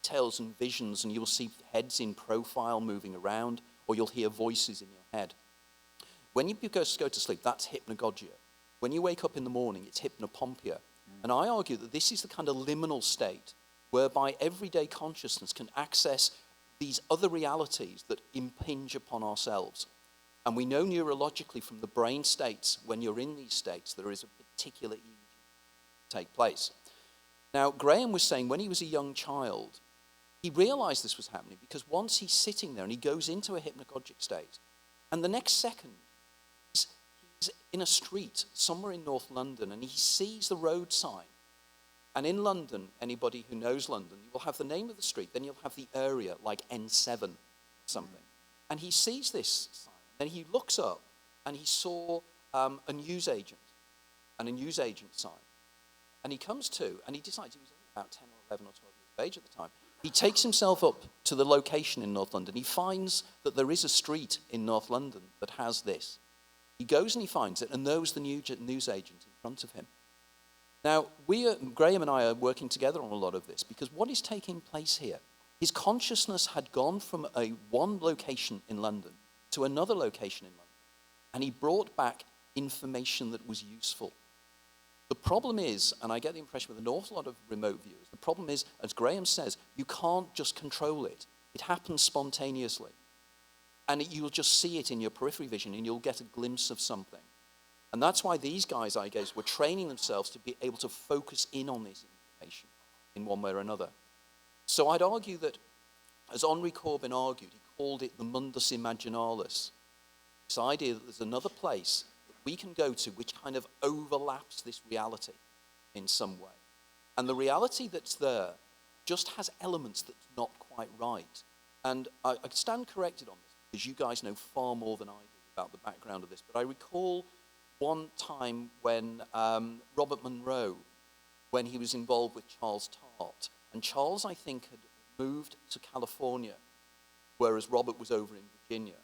[SPEAKER 4] details and visions, and you will see heads in profile moving around, or you'll hear voices in your head. When you go to sleep, that's hypnagogia. When you wake up in the morning, it's hypnopompia. And I argue that this is the kind of liminal state whereby everyday consciousness can access these other realities that impinge upon ourselves. And we know neurologically from the brain states, when you're in these states, there is a particular EEG take place. Now, Graham was saying when he was a young child, he realized this was happening because once he's sitting there and he goes into a hypnagogic state, and the next second, he's in a street somewhere in North London and he sees the road sign. And in London, anybody who knows London, you will have the name of the street, then you'll have the area, like N7 or something. And he sees this sign, then he looks up and he saw a newsagent and a newsagent sign. And he comes to, and he decides, he was about 10 or 11 or 12 years of age at the time, he takes himself up to the location in North London. He finds that there is a street in North London that has this. He goes and he finds it and knows the newsagent in front of him. Now, Graham and I are working together on a lot of this because what is taking place here? His consciousness had gone from one location in London to another location in London, and he brought back information that was useful. The problem is, and I get the impression with an awful lot of remote viewers, the problem is, as Graham says, you can't just control it. It happens spontaneously. And you'll just see it in your periphery vision and you'll get a glimpse of something. And that's why these guys, I guess, were training themselves to be able to focus in on this information in one way or another. So I'd argue that, as Henri Corbin argued, he called it the mundus imaginalis. This idea that there's another place that we can go to which kind of overlaps this reality in some way. And the reality that's there just has elements that's not quite right. And I stand corrected on this because you guys know far more than I do about the background of this. But I recall one time when Robert Monroe, when he was involved with Charles Tart, and Charles, I think, had moved to California, whereas Robert was over in Virginia.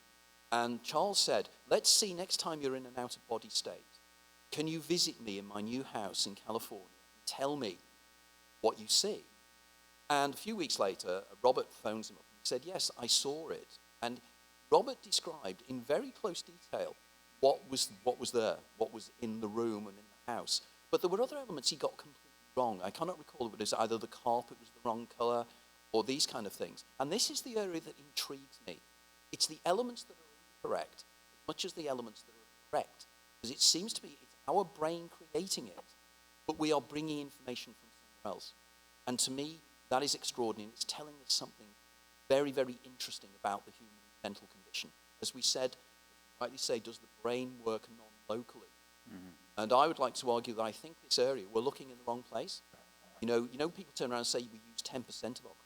[SPEAKER 4] And Charles said, let's see next time you're in an out-of-body state, can you visit me in my new house in California and tell me what you see? And a few weeks later, Robert phones him up and said, yes, I saw it. And Robert described in very close detail what was there, what was in the room and in the house. But there were other elements he got completely wrong. I cannot recall if it was either the carpet was the wrong color or these kind of things. And this is the area that intrigues me. It's the elements that are incorrect as much as the elements that are correct. Because it seems to me it's our brain creating it, but we are bringing information from somewhere else. And to me, that is extraordinary. It's telling us something very, very interesting about the human mental condition. As we said, rightly say, does the brain work non-locally? Mm-hmm. And I would like to argue that I think this area, we're looking in the wrong place. You know, people turn around and say we use 10% of our consciousness.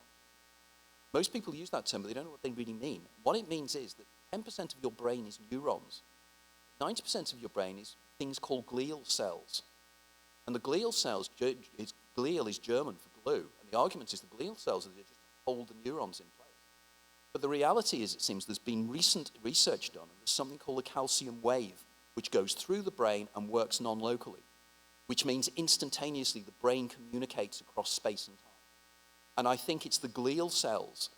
[SPEAKER 4] Most people use that term, but they don't know what they really mean. What it means is that 10% of your brain is neurons. 90% of your brain is things called glial cells. And the glial cells, glial is German for glue. And the argument is the glial cells are there just to hold the neurons in place. But the reality is, it seems, there's been recent research done, and there's something called a calcium wave, which goes through the brain and works non-locally. which means instantaneously the brain communicates across space and time. And I think it's the glial cells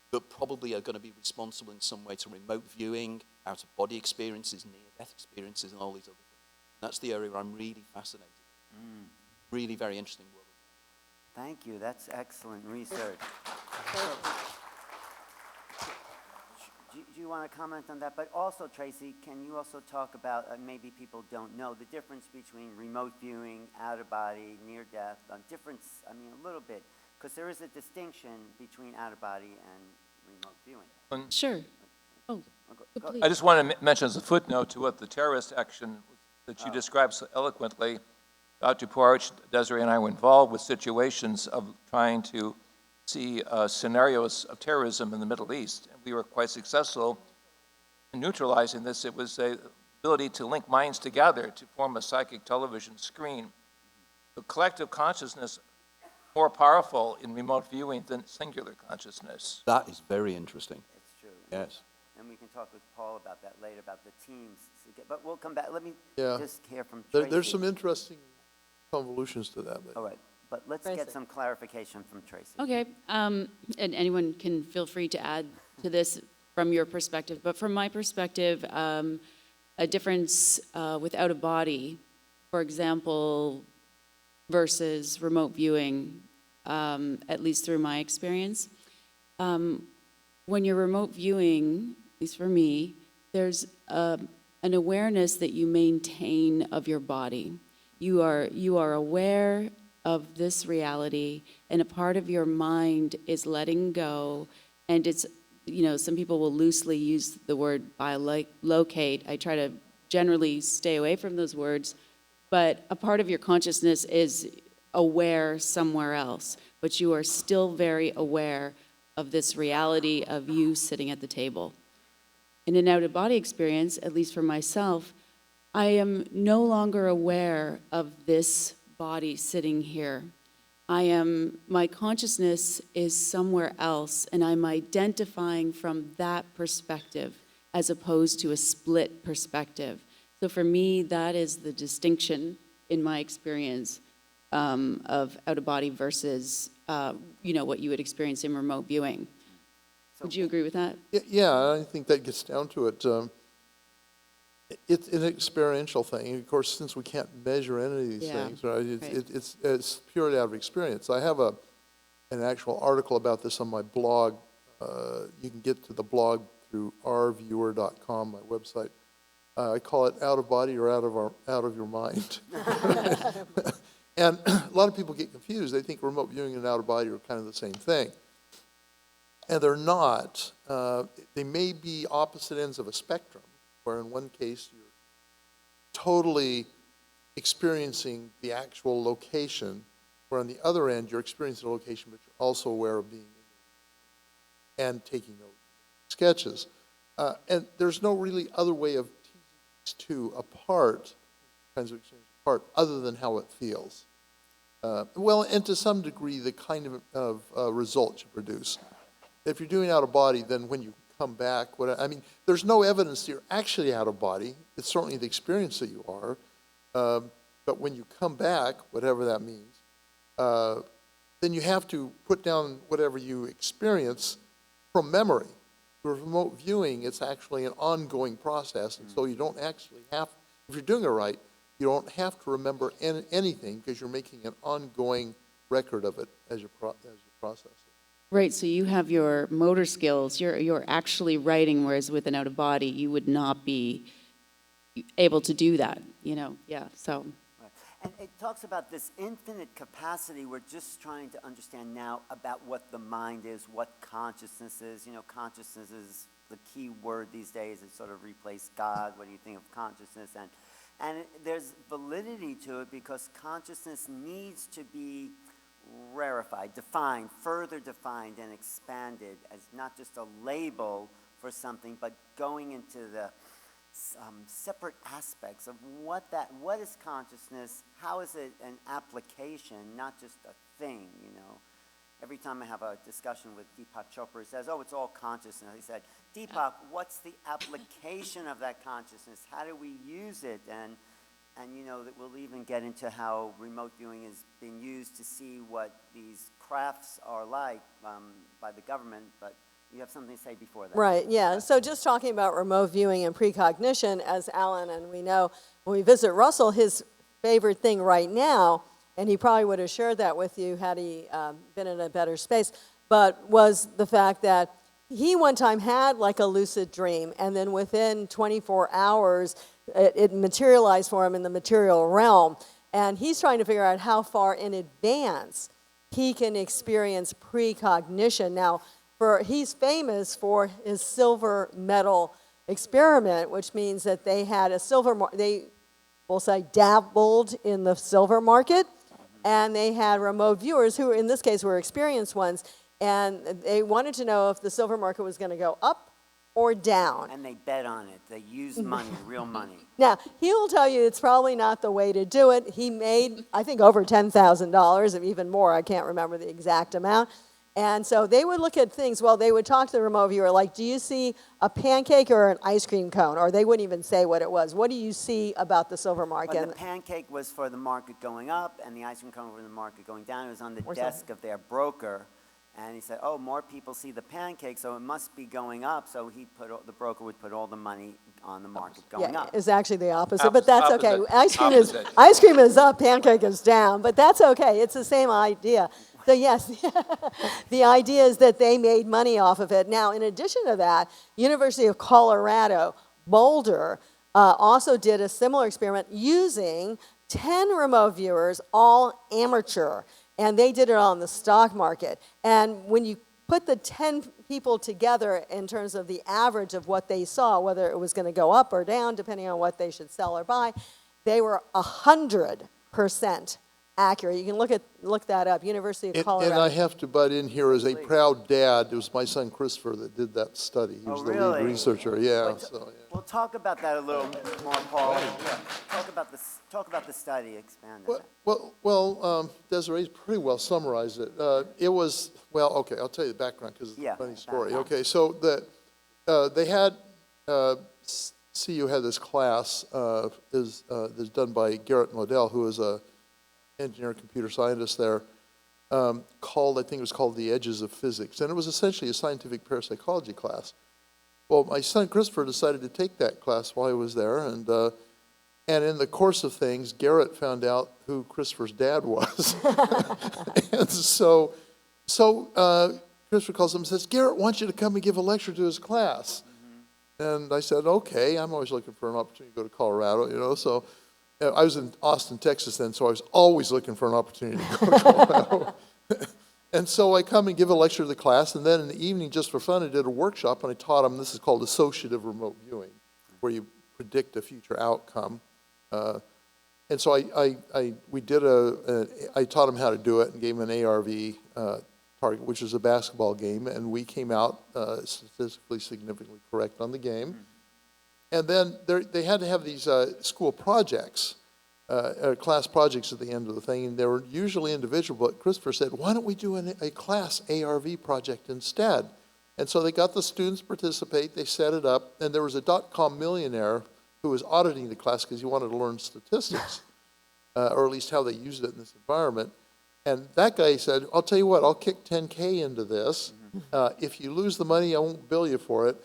[SPEAKER 4] that probably are going to be responsible in some way to remote viewing, out-of-body experiences, near-death experiences, and all these other things. That's the area I'm really fascinated with. Really very interesting work.
[SPEAKER 1] Thank you, that's excellent research. Do you want to comment on that? But also, Tracy, can you also talk about, maybe people don't know, the difference between remote viewing, out-of-body, near-death, difference, I mean, a little bit, because there is a distinction between out-of-body and remote viewing.
[SPEAKER 5] Sure. Oh,
[SPEAKER 1] Go-
[SPEAKER 5] please.
[SPEAKER 2] I just want to mention as a footnote to what the terrorist action that you described so eloquently, Dr. Porch, Desiree, and I were involved with situations of trying to see scenarios of terrorism in the Middle East. And we were quite successful in neutralizing this. It was the ability to link minds together to form a psychic television screen. The collective consciousness more powerful in remote viewing than singular consciousness.
[SPEAKER 4] That is very interesting.
[SPEAKER 1] It's true.
[SPEAKER 4] Yes.
[SPEAKER 1] And we can talk with Paul about that later, about the teams. But we'll come back. Let me
[SPEAKER 3] Yeah.
[SPEAKER 1] just hear from Tracy.
[SPEAKER 3] There's some interesting convolutions to that. But
[SPEAKER 1] All right, but let's
[SPEAKER 6] Tracy.
[SPEAKER 1] get some clarification from Tracy.
[SPEAKER 5] Okay, and anyone can feel free to add to this from your perspective. But from my perspective, a difference with out-of-body, for example, versus remote viewing, at least through my experience. When you're remote viewing, at least for me, there's an awareness that you maintain of your body. You are aware of this reality, and a part of your mind is letting go, and it's, some people will loosely use the word biolocate. I try to generally stay away from those words, but a part of your consciousness is aware somewhere else, but you are still very aware of this reality of you sitting at the table. In an out-of-body experience, at least for myself, I am no longer aware of this body sitting here. My consciousness is somewhere else, and I'm identifying from that perspective as opposed to a split perspective. So for me, that is the distinction in my experience of out-of-body versus, what you would experience in remote viewing. Would you agree with that?
[SPEAKER 3] yeah, I think that gets down to it. It's an experiential thing. And of course, since we can't measure any of these
[SPEAKER 5] Yeah,
[SPEAKER 3] things, right,
[SPEAKER 5] right.
[SPEAKER 3] it's purely out of experience. I have an actual article about this on my blog. You can get to the blog through rviewer.com, my website. I call it out of body or out of your mind. And a lot of people get confused. They think remote viewing and out of body are kind of the same thing. And they're not. They may be opposite ends of a spectrum, where in one case you're totally experiencing the actual location, where on the other end you're experiencing the location, but you're also aware of being in it and taking note sketches. And there's no really other way of teasing these two apart, kinds of exchanges apart, other than how it feels. Well, and to some degree, the kind of results you produce. If you're doing out of body, then when you come back, there's no evidence that you're actually out of body. It's certainly the experience that you are. But when you come back, whatever that means, then you have to put down whatever you experience from memory. For remote viewing, it's actually an ongoing process, and so you don't actually have, if you're doing it right, you don't have to remember anything because you're making an ongoing record of it as you process it.
[SPEAKER 5] Right, so you have your motor skills, you're actually writing, whereas with an out-of-body, you would not be able to do that, yeah, so.
[SPEAKER 1] Right. And it talks about this infinite capacity. We're just trying to understand now about what the mind is, what consciousness is. Consciousness is the key word these days. It sort of replaced God. What do you think of consciousness? And there's validity to it because consciousness needs to be rarefied, defined, further defined and expanded as not just a label for something, but going into the separate aspects of what is consciousness, how is it an application, not just a thing, Every time I have a discussion with Deepak Chopra, he says, it's all consciousness. He said, Deepak, what's the application of that consciousness? How do we use it? And And you know that we'll even get into how remote viewing has been used to see what these crafts are like by the government, but you have something to say before that.
[SPEAKER 6] Right, yeah. So just talking about remote viewing and precognition, as Alan and we know, when we visit Russell, his favorite thing right now, and he probably would have shared that with you had he been in a better space, but was the fact that he one time had like a lucid dream, and then within 24 hours, it materialized for him in the material realm. And he's trying to figure out how far in advance he can experience precognition. Now, he's famous for his silver medal experiment, which means that they had they will say dabbled in the silver market, and they had remote viewers who, in this case, were experienced ones, and they wanted to know if the silver market was going to go up or down.
[SPEAKER 1] And they bet on it. They use money, real money.
[SPEAKER 6] Now, he will tell you it's probably not the way to do it. He made, I think, over $10,000, or even more. I can't remember the exact amount. And so they would look at things, well, they would talk to the remote viewer, like, do you see a pancake or an ice cream cone? Or they wouldn't even say what it was. What do you see about the silver market?
[SPEAKER 1] But the pancake was for the market going up, and the ice cream cone for the market going down. It was on the desk of their broker. And he said, oh, more people see the pancake, so it must be going up. So the broker would put all the money on the market going up.
[SPEAKER 6] It's actually the opposite, but that's okay.
[SPEAKER 2] Opposite.
[SPEAKER 6] Ice cream is up, pancake is down, but that's okay. It's the same idea. So yes, the idea is that they made money off of it. Now, in addition to that, University of Colorado, Boulder, also did a similar experiment using 10 remote viewers, all amateur, and they did it on the stock market. And when you put the 10 people together in terms of the average of what they saw, whether it was going to go up or down, depending on what they should sell or buy, they were 100% accurate. You can look that up, University of Colorado.
[SPEAKER 3] And I have to butt in here as a proud dad. It was my son Christopher that did that study. He was the
[SPEAKER 1] really?
[SPEAKER 3] lead researcher, yeah.
[SPEAKER 1] Wait,
[SPEAKER 3] So, yeah.
[SPEAKER 1] We'll talk about that a little more, Paul. Talk about the study, expand on that.
[SPEAKER 3] Well, Desiree's pretty well summarized it. It was, well, okay, I'll tell you the background because it's a funny story.
[SPEAKER 1] background.
[SPEAKER 3] Okay, so they had, CU had this class, is done by Garrett Modell, who is a engineer, computer scientist there, called, I think it was called The Edges of Physics. And it was essentially a scientific parapsychology class. Well, my son Christopher decided to take that class while he was there, and in the course of things, Garrett found out who Christopher's dad was. And so Christopher calls him and says, Garrett wants you to come and give a lecture to his class. And I said, okay, I'm always looking for an opportunity to go to Colorado, you know, so I was in Austin, Texas then, so I was always looking for an opportunity to go to Colorado. And so I come and give a lecture to the class, and then in the evening, just for fun, I did a workshop, and I taught them, this is called associative remote viewing, where you predict a future outcome. And so I taught them how to do it and gave them an ARV target, which is a basketball game, and we came out statistically significantly correct on the game. And then they had to have these school projects, class projects at the end of the thing, and they were usually individual, but Christopher said, why don't we do a class ARV project instead? And so they got the students to participate, they set it up, and there was a dot-com millionaire who was auditing the class because he wanted to learn statistics, or at least how they used it in this environment. And that guy said, I'll tell you what, I'll kick 10K into this. If you lose the money, I won't bill you for it.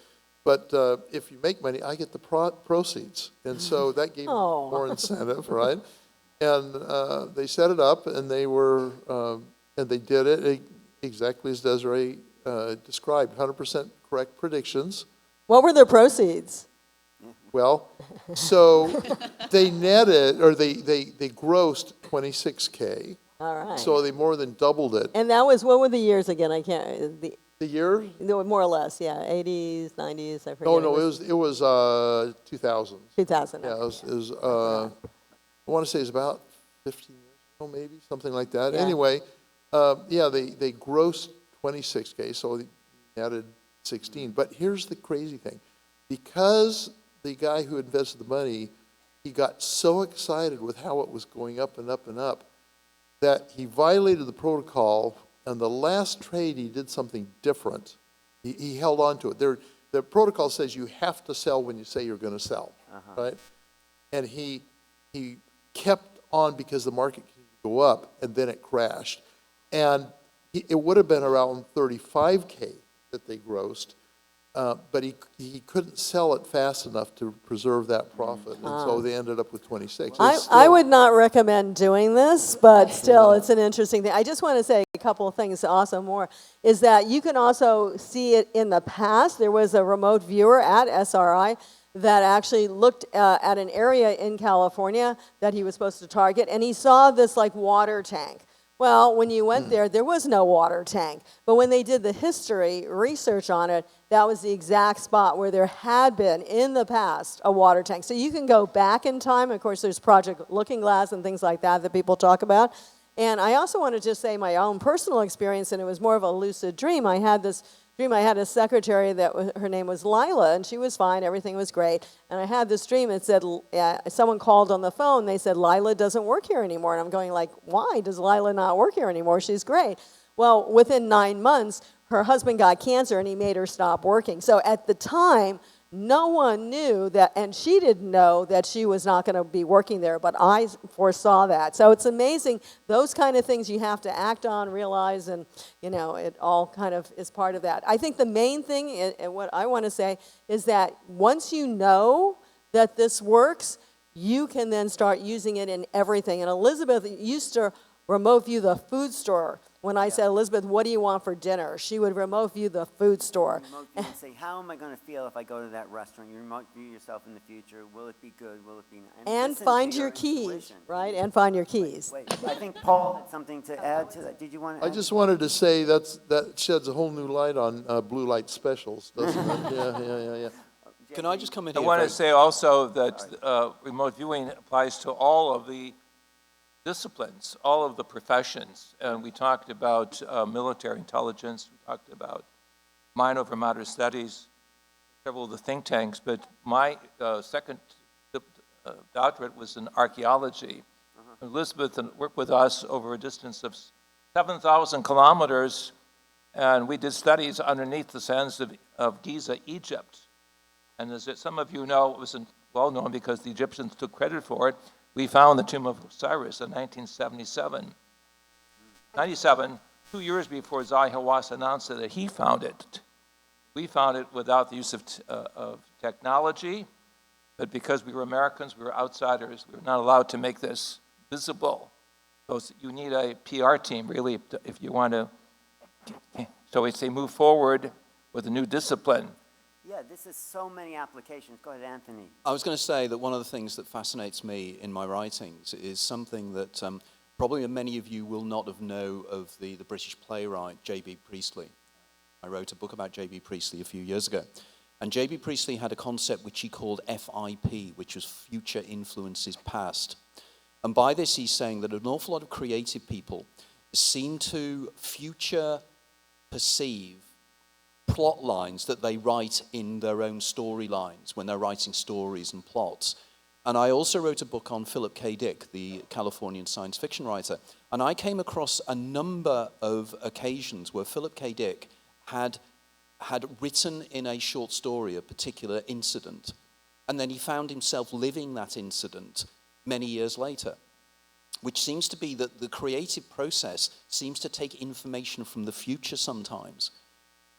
[SPEAKER 3] But if you make money, I get the proceeds. And so that gave them more incentive, right? And they set it up, and they did it exactly as Desiree described, 100% correct predictions.
[SPEAKER 6] What were their proceeds?
[SPEAKER 3] Well, so they netted, or they grossed 26K.
[SPEAKER 6] All right.
[SPEAKER 3] So they more than doubled it.
[SPEAKER 6] And that was, what were the years again? I can't,
[SPEAKER 3] The year?
[SPEAKER 6] more or less, yeah, 80s, 90s, I forget.
[SPEAKER 3] No, it was 2000.
[SPEAKER 6] 2000.
[SPEAKER 3] Yeah, it was I want to say it's about 15 years ago, maybe, something like that.
[SPEAKER 6] Yeah.
[SPEAKER 3] Anyway, they grossed 26K, so they added 16. But here's the crazy thing. Because the guy who invested the money, he got so excited with how it was going up and up and up that he violated the protocol. And the last trade, he did something different. He held on to it. The protocol says you have to sell when you say you're going to sell, right? And he he kept on because the market continued to go up, and then it crashed. And it would have been around 35K that they grossed, but he couldn't sell it fast enough to preserve that profit, and so they ended up with 26. It's
[SPEAKER 6] I
[SPEAKER 3] still-
[SPEAKER 6] would not recommend doing this, but still, it's an interesting thing. I just want to say a couple of things also more, is that you can also see it in the past. There was a remote viewer at SRI that actually looked at an area in California that he was supposed to target, and he saw this like water tank. Well, when you went there was no water tank. But when they did the history research on it, that was the exact spot where there had been, in the past, a water tank. So you can go back in time. Of course, there's Project Looking Glass and things like that people talk about. And I also want to just say my own personal experience, and it was more of a lucid dream. I had this dream. I had a secretary her name was Lila, and she was fine. Everything was great. And I had this dream. It said, someone called on the phone. They said, Lila doesn't work here anymore. And I'm going like, why does Lila not work here anymore? She's great. Well, within 9 months, her husband got cancer, and he made her stop working. So at the time, no one knew that, and she didn't know that she was not going to be working there, but I foresaw that. So it's amazing. Those kind of things you have to act on, realize, and, it all kind of is part of that. I think the main thing, and what I want to say, is that once you know that this works, you can then start using it in everything. And Elizabeth used to remote view the food store. When I said, Elizabeth, what do you want for dinner? She would remote view the food store.
[SPEAKER 1] Remote view and say, how am I going to feel if I go to that restaurant? You remote view yourself in the future. Will it be good? Will it be nice?
[SPEAKER 6] And
[SPEAKER 1] listen to
[SPEAKER 6] find your keys,
[SPEAKER 1] intuition.
[SPEAKER 6] right? And find your keys.
[SPEAKER 1] Wait, I think Paul had something to add to that. Did you want to
[SPEAKER 3] I
[SPEAKER 1] add?
[SPEAKER 3] just wanted to say that sheds a whole new light on blue light specials, doesn't it? Yeah.
[SPEAKER 4] Can I just come in
[SPEAKER 2] I
[SPEAKER 4] here?
[SPEAKER 2] want to
[SPEAKER 4] very-
[SPEAKER 2] say also that remote viewing applies to all of the disciplines, all of the professions. And we talked about military intelligence, we talked about mind over matter studies, several of the think tanks, but my second doctorate was in archaeology. Elizabeth worked with us over a distance of 7,000 kilometers, and we did studies underneath the sands of Giza, Egypt. And as some of you know, it was well known because the Egyptians took credit for it. We found the tomb of Osiris in 1977. 97, 2 years before Zahi Hawass announced that he found it. We found it without the use of technology, but because we were Americans, we were outsiders, we were not allowed to make this visible. So you need a PR team, really, if you want to, so we say move forward with a new discipline.
[SPEAKER 1] Yeah, this is so many applications. Go ahead, Anthony.
[SPEAKER 4] I was going to say that one of the things that fascinates me in my writings is something that probably many of you will not have known of the British playwright J.B. Priestley. I wrote a book about J.B. Priestley a few years ago. And J.B. Priestley had a concept which he called FIP, which was Future Influences Past. And by this he's saying that an awful lot of creative people seem to future perceive plot lines that they write in their own storylines when they're writing stories and plots. And I also wrote a book on Philip K. Dick, the Californian science fiction writer. And I came across a number of occasions where Philip K. Dick had written in a short story a particular incident, and then he found himself living that incident many years later, which seems to be that the creative process seems to take information from the future sometimes.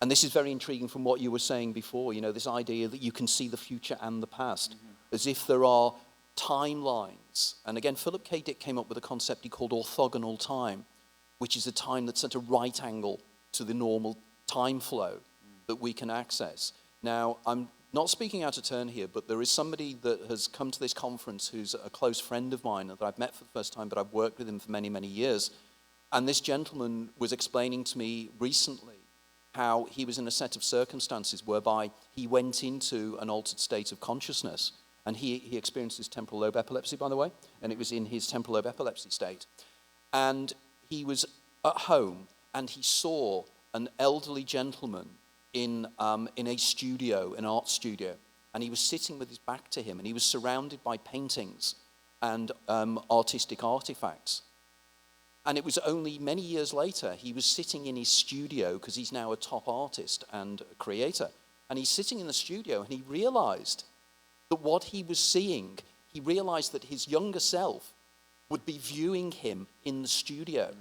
[SPEAKER 4] And this is very intriguing from what you were saying before, this idea that you can see the future and the past, as if there are timelines. And again, Philip K. Dick came up with a concept he called orthogonal time, which is a time that's at a right angle to the normal time flow that we can access. Now, I'm not speaking out of turn here, but there is somebody that has come to this conference who's a close friend of mine that I've met for the first time, but I've worked with him for many, many years. And this gentleman was explaining to me recently how he was in a set of circumstances whereby he went into an altered state of consciousness. And he experienced his temporal lobe epilepsy, by the way, and it was in his temporal lobe epilepsy state. And he was at home, and he saw an elderly gentleman in a studio, an art studio, and he was sitting with his back to him, and he was surrounded by paintings and artistic artifacts. And it was only many years later, he was sitting in his studio, because he's now a top artist and a creator, and he's sitting in the studio, and he realized that what he was seeing he realized that his younger self would be viewing him in the studio.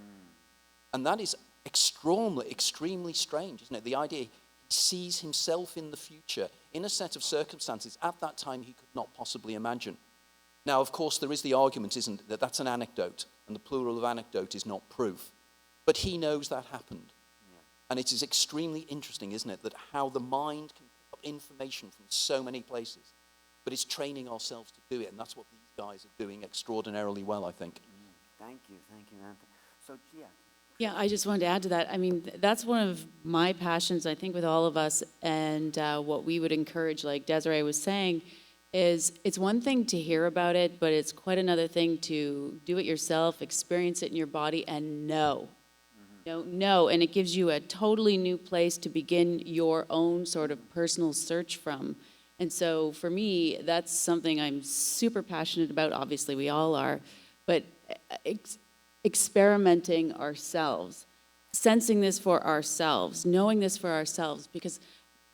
[SPEAKER 4] And that is extremely strange, isn't it? The idea he sees himself in the future in a set of circumstances at that time he could not possibly imagine. Now, of course, there is the argument, isn't it, that that's an anecdote, and the plural of anecdote is not proof. But he knows that happened. Yeah. And it is extremely interesting, isn't it, that how the mind can pick up information from so many places, but it's training ourselves to do it, and that's what these guys are doing extraordinarily well, I think.
[SPEAKER 1] Thank you, Anthony. So, yeah.
[SPEAKER 5] Yeah, I just wanted to add to that. I mean, that's one of my passions, I think, with all of us, and what we would encourage, like Desiree was saying, is it's one thing to hear about it, but it's quite another thing to do it yourself, experience it in your body, and know. Know, and it gives you a totally new place to begin your own sort of personal search from. And so for me, that's something I'm super passionate about. Obviously, we all are, but experimenting ourselves, sensing this for ourselves, knowing this for ourselves. Because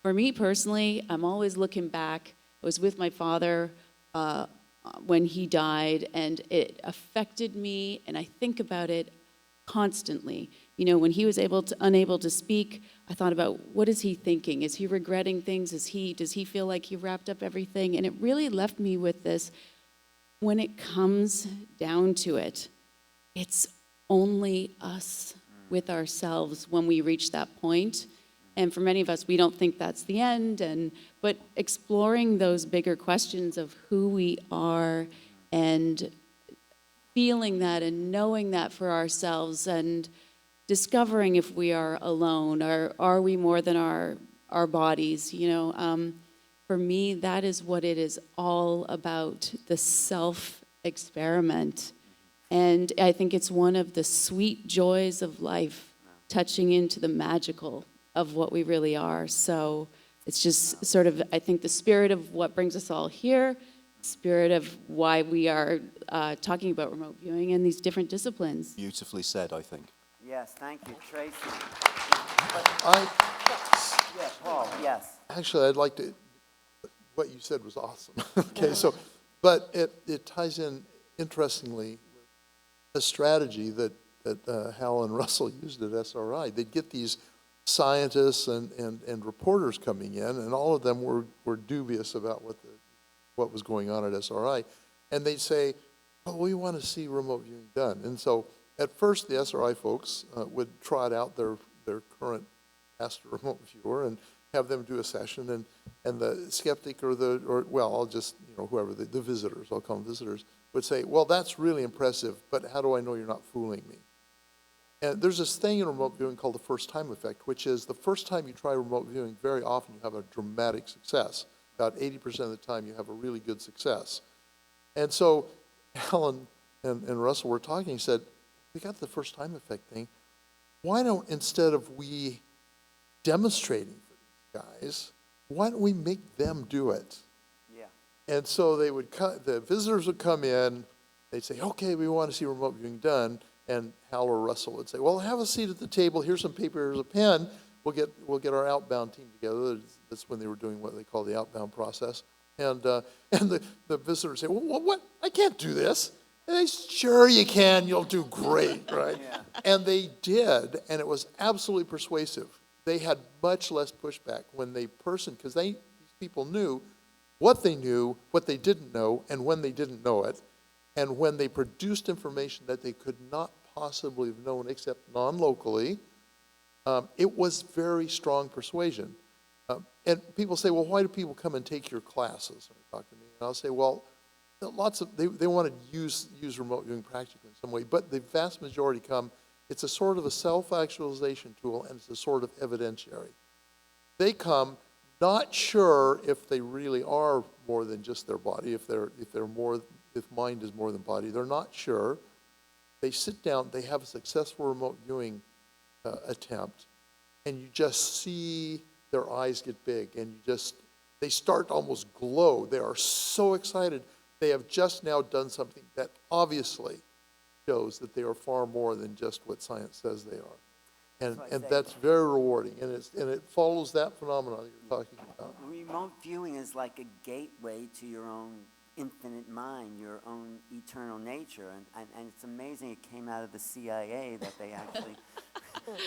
[SPEAKER 5] for me personally, I'm always looking back. I was with my father when he died, and it affected me, and I think about it constantly. You know, when he was unable to speak, I thought about, what is he thinking? Is he regretting things? Does he feel like he wrapped up everything? And it really left me with this, when it comes down to it, it's only us with ourselves when we reach that point. And for many of us, we don't think that's the end. But exploring those bigger questions of who we are and feeling that and knowing that for ourselves and discovering if we are alone or are we more than our bodies, you know. For me, that is what it is all about, the self-experiment. And I think it's one of the sweet joys of life, touching into the magical of what we really are. So it's just sort of, I think, the spirit of what brings us all here, spirit of why we are talking about remote viewing and these different disciplines.
[SPEAKER 4] Beautifully said, I think.
[SPEAKER 1] Yes, thank you, Tracy.
[SPEAKER 3] I,
[SPEAKER 1] Yeah, Paul, yes.
[SPEAKER 3] actually, I'd like to, what you said was awesome. Okay, so, but it ties in interestingly with a strategy that Hal and Russell used at SRI. They'd get these scientists and reporters coming in, and all of them were dubious about what was going on at SRI. And they'd say, well, we want to see remote viewing done. And so at first, the SRI folks would trot out their current master remote viewer and have them do a session, and the skeptic or I'll just, whoever, the visitors, I'll call them visitors, would say, well, that's really impressive, but how do I know you're not fooling me? And there's this thing in remote viewing called the first time effect, which is the first time you try remote viewing, very often you have a dramatic success. About 80% of the time you have a really good success. And so Alan and Russell were talking, he said, we got the first time effect thing. Why don't, instead of we demonstrating for these guys, why don't we make them do it?
[SPEAKER 1] Yeah.
[SPEAKER 3] And so the visitors would come in, they'd say, okay, we want to see remote viewing done. And Hal or Russell would say, well, have a seat at the table, here's some paper, here's a pen. We'll get our outbound team together. That's when they were doing what they call the outbound process. And the visitor would say, well, what? I can't do this. And they said, sure you can, you'll do great, right? Yeah. And they did, and it was absolutely persuasive. They had much less pushback when because these people knew, what they didn't know, and when they didn't know it. And when they produced information that they could not possibly have known except non-locally, it was very strong persuasion. And people say, well, why do people come and take your classes? And talk to me, and I'll say, well, they want to use remote viewing practically in some way, but the vast majority come, it's a sort of a self-actualization tool, and it's a sort of evidentiary. They come not sure if they really are more than just their body, if mind is more than body. They're not sure. They sit down, they have a successful remote viewing attempt, and you just see their eyes get big, and they start to almost glow. They are so excited. They have just now done something that obviously shows that they are far more than just what science says they are. And that's very rewarding, and it follows that phenomenon you're talking about.
[SPEAKER 1] Remote viewing is like a gateway to your own infinite mind, your own eternal nature. And it's amazing it came out of the CIA that they actually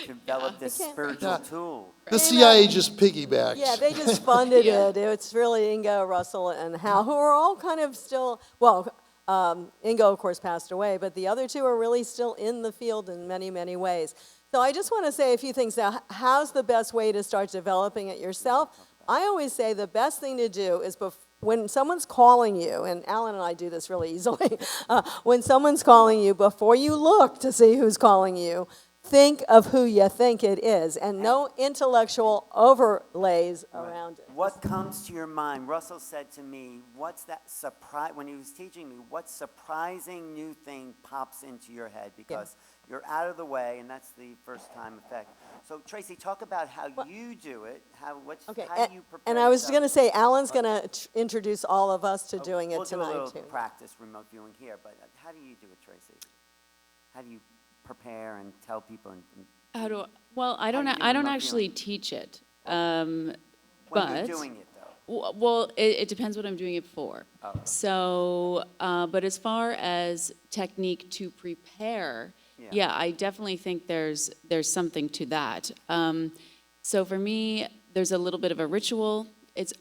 [SPEAKER 1] developed this
[SPEAKER 6] Okay.
[SPEAKER 1] spiritual
[SPEAKER 3] Yeah.
[SPEAKER 1] tool.
[SPEAKER 3] The CIA just piggybacks.
[SPEAKER 6] Yeah, they just funded
[SPEAKER 5] Yeah.
[SPEAKER 6] it. It's really Ingo, Russell, and Hal, who are all kind of still, well, Ingo, of course, passed away, but the other two are really still in the field in many, many ways. So I just want to say a few things now. How's the best way to start developing it yourself? I always say the best thing to do is when someone's calling you, and Alan and I do this really easily, when someone's calling you, before you look to see who's calling you, think of who you think it is, and no intellectual overlays around it.
[SPEAKER 1] What comes to your mind? Russell said to me, what's that surprise, when he was teaching me, what surprising new thing pops into your head? Because you're out of the way, and that's the first time effect. So Tracy, talk about how you do it, how
[SPEAKER 6] Okay,
[SPEAKER 1] do you prepare
[SPEAKER 6] and I was
[SPEAKER 1] yourself?
[SPEAKER 6] going to say, Alan's going to introduce all of us to doing
[SPEAKER 1] We'll
[SPEAKER 6] it
[SPEAKER 1] do a
[SPEAKER 6] tonight,
[SPEAKER 1] little
[SPEAKER 6] too.
[SPEAKER 1] practice remote viewing here, but how do you do it, Tracy? How do you prepare and tell people?
[SPEAKER 5] Well, I don't
[SPEAKER 1] do you do
[SPEAKER 5] I don't
[SPEAKER 1] remote
[SPEAKER 5] actually
[SPEAKER 1] viewing?
[SPEAKER 5] teach it.
[SPEAKER 1] When
[SPEAKER 5] But
[SPEAKER 1] you're doing it, though.
[SPEAKER 5] Well, it depends what I'm doing it for.
[SPEAKER 1] Oh.
[SPEAKER 5] So, but as far as technique to prepare,
[SPEAKER 1] Yeah.
[SPEAKER 5] yeah, I definitely think there's something to that. So for me, there's a little bit of a ritual.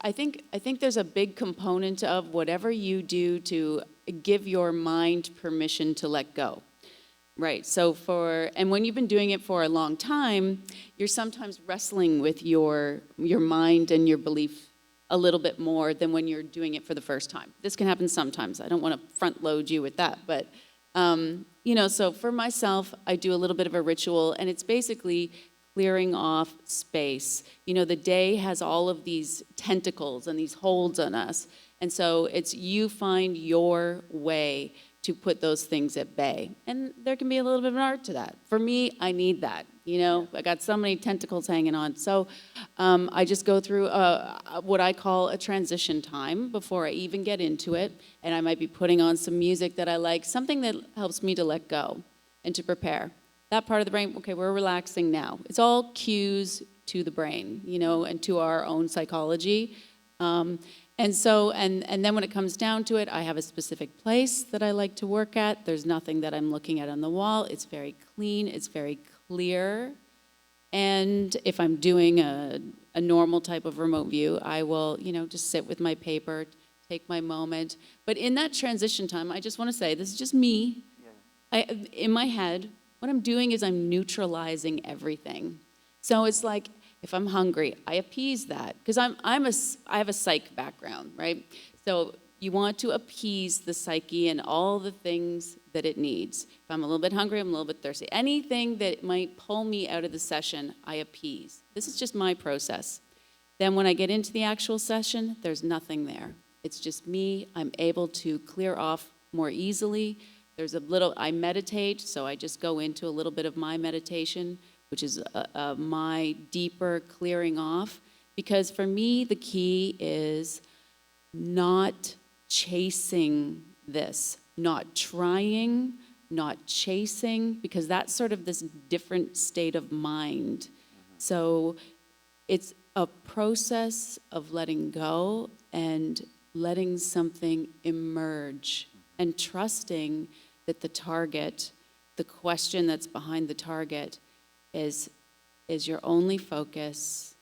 [SPEAKER 5] I think there's a big component of whatever you do to give your mind permission to let go. Right, so and when you've been doing it for a long time, you're sometimes wrestling with your mind and your belief a little bit more than when you're doing it for the first time. This can happen sometimes. I don't want to front load you with that, but so for myself, I do a little bit of a ritual, and it's basically clearing off space. The day has all of these tentacles and these holds on us, and so it's you find your way to put those things at bay. And there can be a little bit of an art to that. For me, I need that, I got so many tentacles hanging on. So I just go through what I call a transition time before I even get into it. And I might be putting on some music that I like, something that helps me to let go and to prepare. That part of the brain, okay, we're relaxing now. It's all cues to the brain, and to our own psychology. And so, and then when it comes down to it, I have a specific place that I like to work at. There's nothing that I'm looking at on the wall. It's very clean, it's very clear. And if I'm doing a normal type of remote view, I will, just sit with my paper, take my moment. But in that transition time, I just want to say, this is just me. In my head, what I'm doing is I'm neutralizing everything. So it's like, if I'm hungry, I appease that because I have a psych background, right? So you want to appease the psyche and all the things that it needs. If I'm a little bit hungry, I'm a little bit thirsty. Anything that might pull me out of the session, I appease. This is just my process. Then when I get into the actual session, there's nothing there. It's just me. I'm able to clear off more easily. I meditate, so I just go into a little bit of my meditation, which is my deeper clearing off. Because for me, the key is not chasing this, not trying, not chasing, because that's sort of this different state of mind. So it's a process of letting go and letting something emerge and trusting that the target, the question that's behind the target, is your only focus,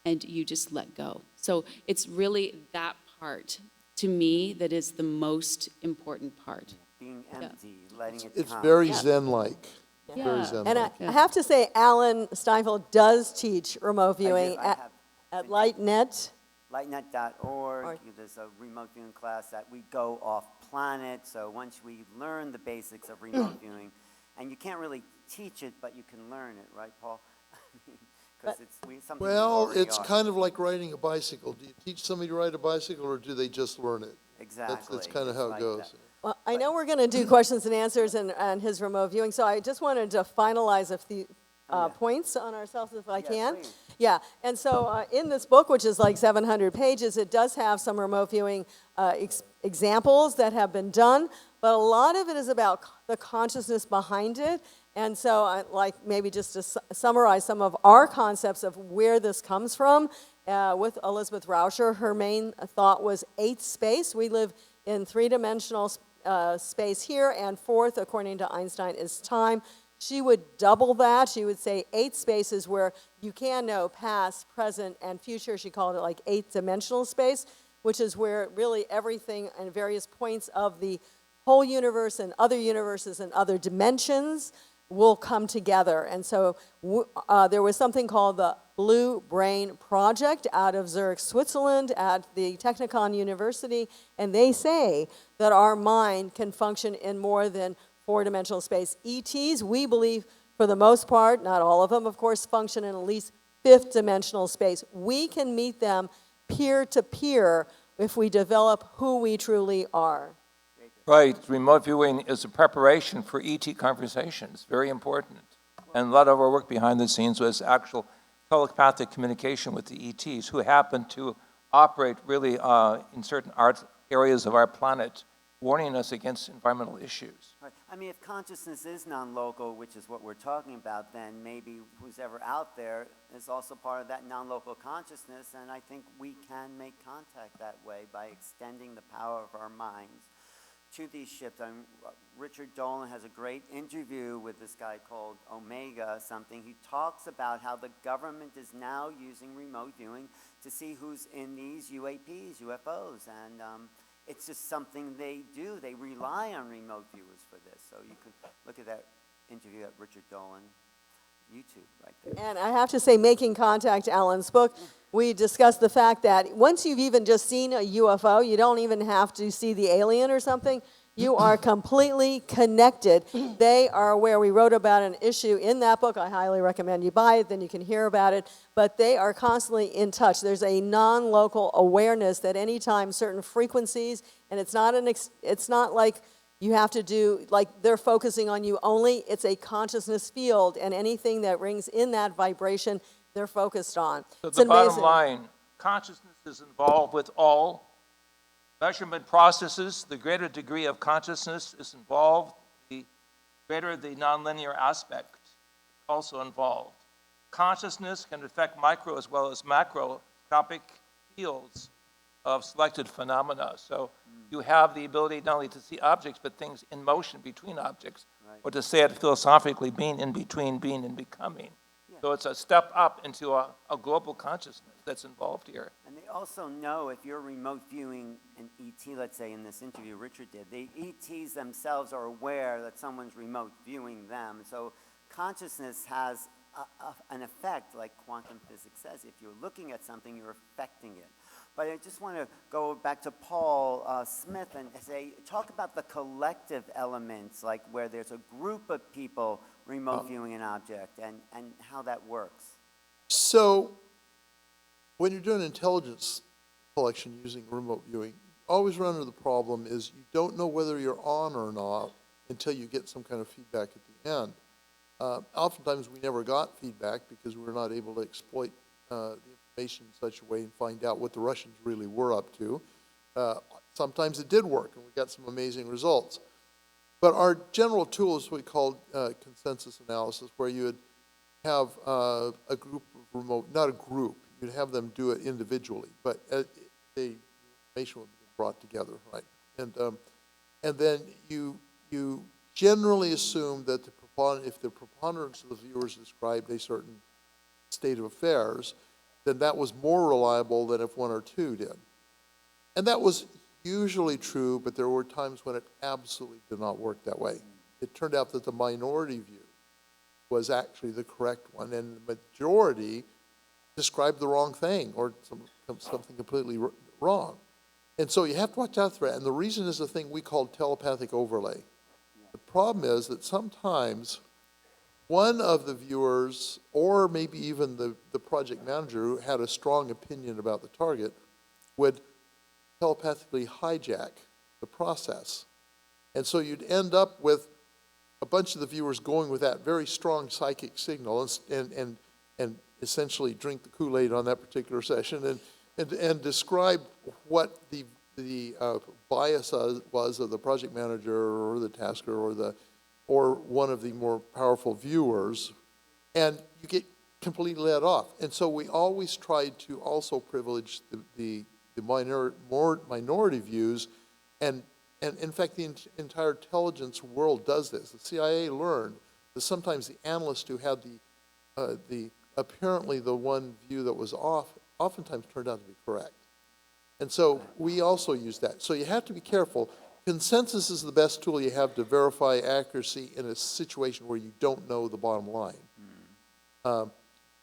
[SPEAKER 5] and you just let go. So it's really that part, to me, that is the most important part.
[SPEAKER 1] Being empty, letting it
[SPEAKER 3] It's
[SPEAKER 1] come.
[SPEAKER 3] very Zen-like.
[SPEAKER 5] Yeah.
[SPEAKER 3] Very
[SPEAKER 6] And
[SPEAKER 3] Zen-like.
[SPEAKER 6] I have to say, Alan Steinfeld does teach remote viewing
[SPEAKER 1] I have
[SPEAKER 6] at LightNet.
[SPEAKER 1] Lightnet.org, there's a remote viewing class that we go off planet, so once we learn the basics of remote viewing, and you can't really teach it, but you can learn it, right, Paul? Because it's something we
[SPEAKER 3] Well,
[SPEAKER 1] already
[SPEAKER 3] it's
[SPEAKER 1] are.
[SPEAKER 3] kind of like riding a bicycle. Do you teach somebody to ride a bicycle, or do they just learn it?
[SPEAKER 1] Exactly.
[SPEAKER 3] That's kind of
[SPEAKER 1] It's
[SPEAKER 3] how it
[SPEAKER 1] like
[SPEAKER 3] goes.
[SPEAKER 1] that.
[SPEAKER 6] Well, I know we're going to do questions and answers and his remote viewing, so I just wanted to finalize a few points on ourselves if I
[SPEAKER 1] Yeah,
[SPEAKER 6] can.
[SPEAKER 1] please.
[SPEAKER 6] Yeah, and so in this book, which is like 700 pages, it does have some remote viewing examples that have been done, but a lot of it is about the consciousness behind it. And so like maybe just to summarize some of our concepts of where this comes from with Elizabeth Rauscher. Her main thought was eighth space. We live in three-dimensional space here, and fourth, according to Einstein, is time. She would double that. She would say eighth space is where you can know past, present, and future. She called it like eighth dimensional space, which is where really everything and various points of the whole universe and other universes and other dimensions will come together. And so there was something called the Blue Brain Project out of Zurich, Switzerland at the Technikon University, and they say that our mind can function in more than four-dimensional space. ETs, we believe, for the most part, not all of them, of course, function in at least fifth-dimensional space. We can meet them peer-to-peer if we develop who we truly are.
[SPEAKER 2] Right, remote viewing is a preparation for ET conversations, very important. And a lot of our work behind the scenes was actual telepathic communication with the ETs, who happen to operate really in certain areas of our planet, warning us against environmental issues.
[SPEAKER 1] Right. I mean, if consciousness is non-local, which is what we're talking about, then maybe who's ever out there is also part of that non-local consciousness, and I think we can make contact that way by extending the power of our minds to these ships. Richard Dolan has a great interview with this guy called Omega something. He talks about how the government is now using remote viewing to see who's in these UAPs, UFOs, and it's just something they do. They rely on remote viewers for this. So you could look at that interview at Richard Dolan YouTube right there.
[SPEAKER 6] And I have to say, Making Contact, Alan's book, we discussed the fact that once you've even just seen a UFO, you don't even have to see the alien or something. You are completely connected. They are aware. We wrote about an issue in that book. I highly recommend you buy it, then you can hear about it. But they are constantly in touch. There's a non-local awareness that anytime certain frequencies, and it's not like you have to do, like they're focusing on you only. It's a consciousness field, and anything that rings in that vibration, they're focused on.
[SPEAKER 2] So
[SPEAKER 6] It's
[SPEAKER 2] the bottom
[SPEAKER 6] amazing.
[SPEAKER 2] line, consciousness is involved with all measurement processes. The greater degree of consciousness is involved, the greater the nonlinear aspect also involved. Consciousness can affect micro as well as macroscopic fields of selected phenomena. So you have the ability not only to see objects, but things in motion between objects,
[SPEAKER 1] Right.
[SPEAKER 2] or to say it philosophically, being in between being and becoming.
[SPEAKER 1] Yeah.
[SPEAKER 2] So it's a step up into a global consciousness that's involved here.
[SPEAKER 1] And they also know if you're remote viewing an ET, let's say in this interview Richard did, the ETs themselves are aware that someone's remote viewing them. So consciousness has an effect, like quantum physics says. If you're looking at something, you're affecting it. But I just want to go back to Paul Smith and say, talk about the collective elements, like where there's a group of people remote viewing an object and how that works.
[SPEAKER 3] So when you're doing intelligence collection using remote viewing, always run into the problem is you don't know whether you're on or not until you get some kind of feedback at the end. Oftentimes we never got feedback because we were not able to exploit the information in such a way and find out what the Russians really were up to. Sometimes it did work and we got some amazing results. But our general tool is what we called consensus analysis, where you would have a group of remote, not a group, you'd have them do it individually, but the information would be brought together, right? And then you generally assume that if the preponderance of the viewers described a certain state of affairs, then that was more reliable than if one or two did. And that was usually true, but there were times when it absolutely did not work that way. It turned out that the minority view was actually the correct one, and the majority described the wrong thing or something completely wrong. And so you have to watch out for that. And the reason is a thing we call telepathic overlay. The problem is that sometimes one of the viewers, or maybe even the project manager who had a strong opinion about the target, would telepathically hijack the process. And so you'd end up with a bunch of the viewers going with that very strong psychic signal and essentially drink the Kool-Aid on that particular session and describe what the bias was of the project manager or the tasker or one of the more powerful viewers. And you get completely let off. And so we always tried to also privilege the minority views, and in fact, the entire intelligence world does this. The CIA learned that sometimes the analyst who had the apparently the one view that was off, oftentimes turned out to be correct. And so we also use that. So you have to be careful. Consensus is the best tool you have to verify accuracy in a situation where you don't know the bottom line.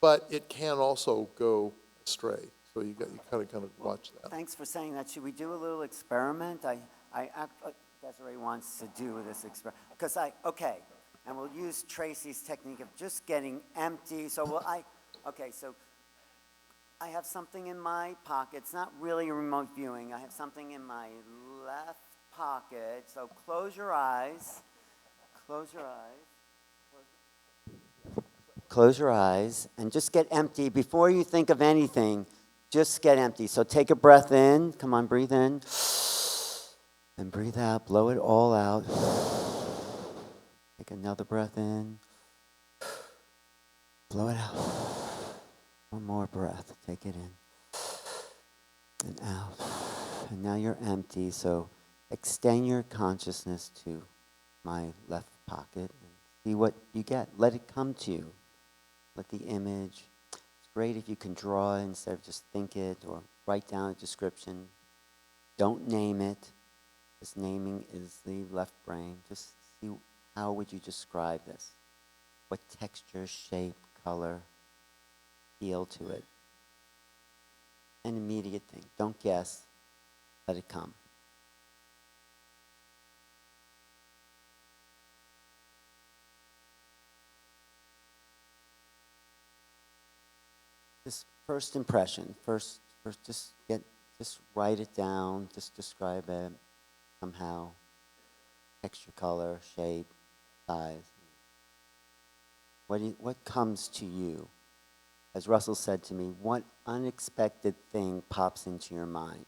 [SPEAKER 3] But it can also go astray. So you kind of watch that.
[SPEAKER 1] Thanks for saying that. Should we do a little experiment? Desiree wants to do this experiment. Because okay, and we'll use Tracy's technique of just getting empty. So so I have something in my pocket. It's not really remote viewing. I have something in my left pocket. So close your eyes. Close your eyes. Close your eyes and just get empty. Before you think of anything, just get empty. So take a breath in. Come on, breathe in. And breathe out. Blow it all out. Take another breath in. Blow it out. One more breath. Take it in. And out. And now you're empty. So extend your consciousness to my left pocket and see what you get. Let it come to you. Let the image. It's great if you can draw it instead of just think it or write down a description. Don't name it. This naming is the left brain. Just see, how would you describe this? What texture, shape, color, feel to it? An immediate thing. Don't guess. Let it come. This first impression, first just write it down, just describe it somehow. Texture, color, shape, size. What comes to you? As Russell said to me, what unexpected thing pops into your mind?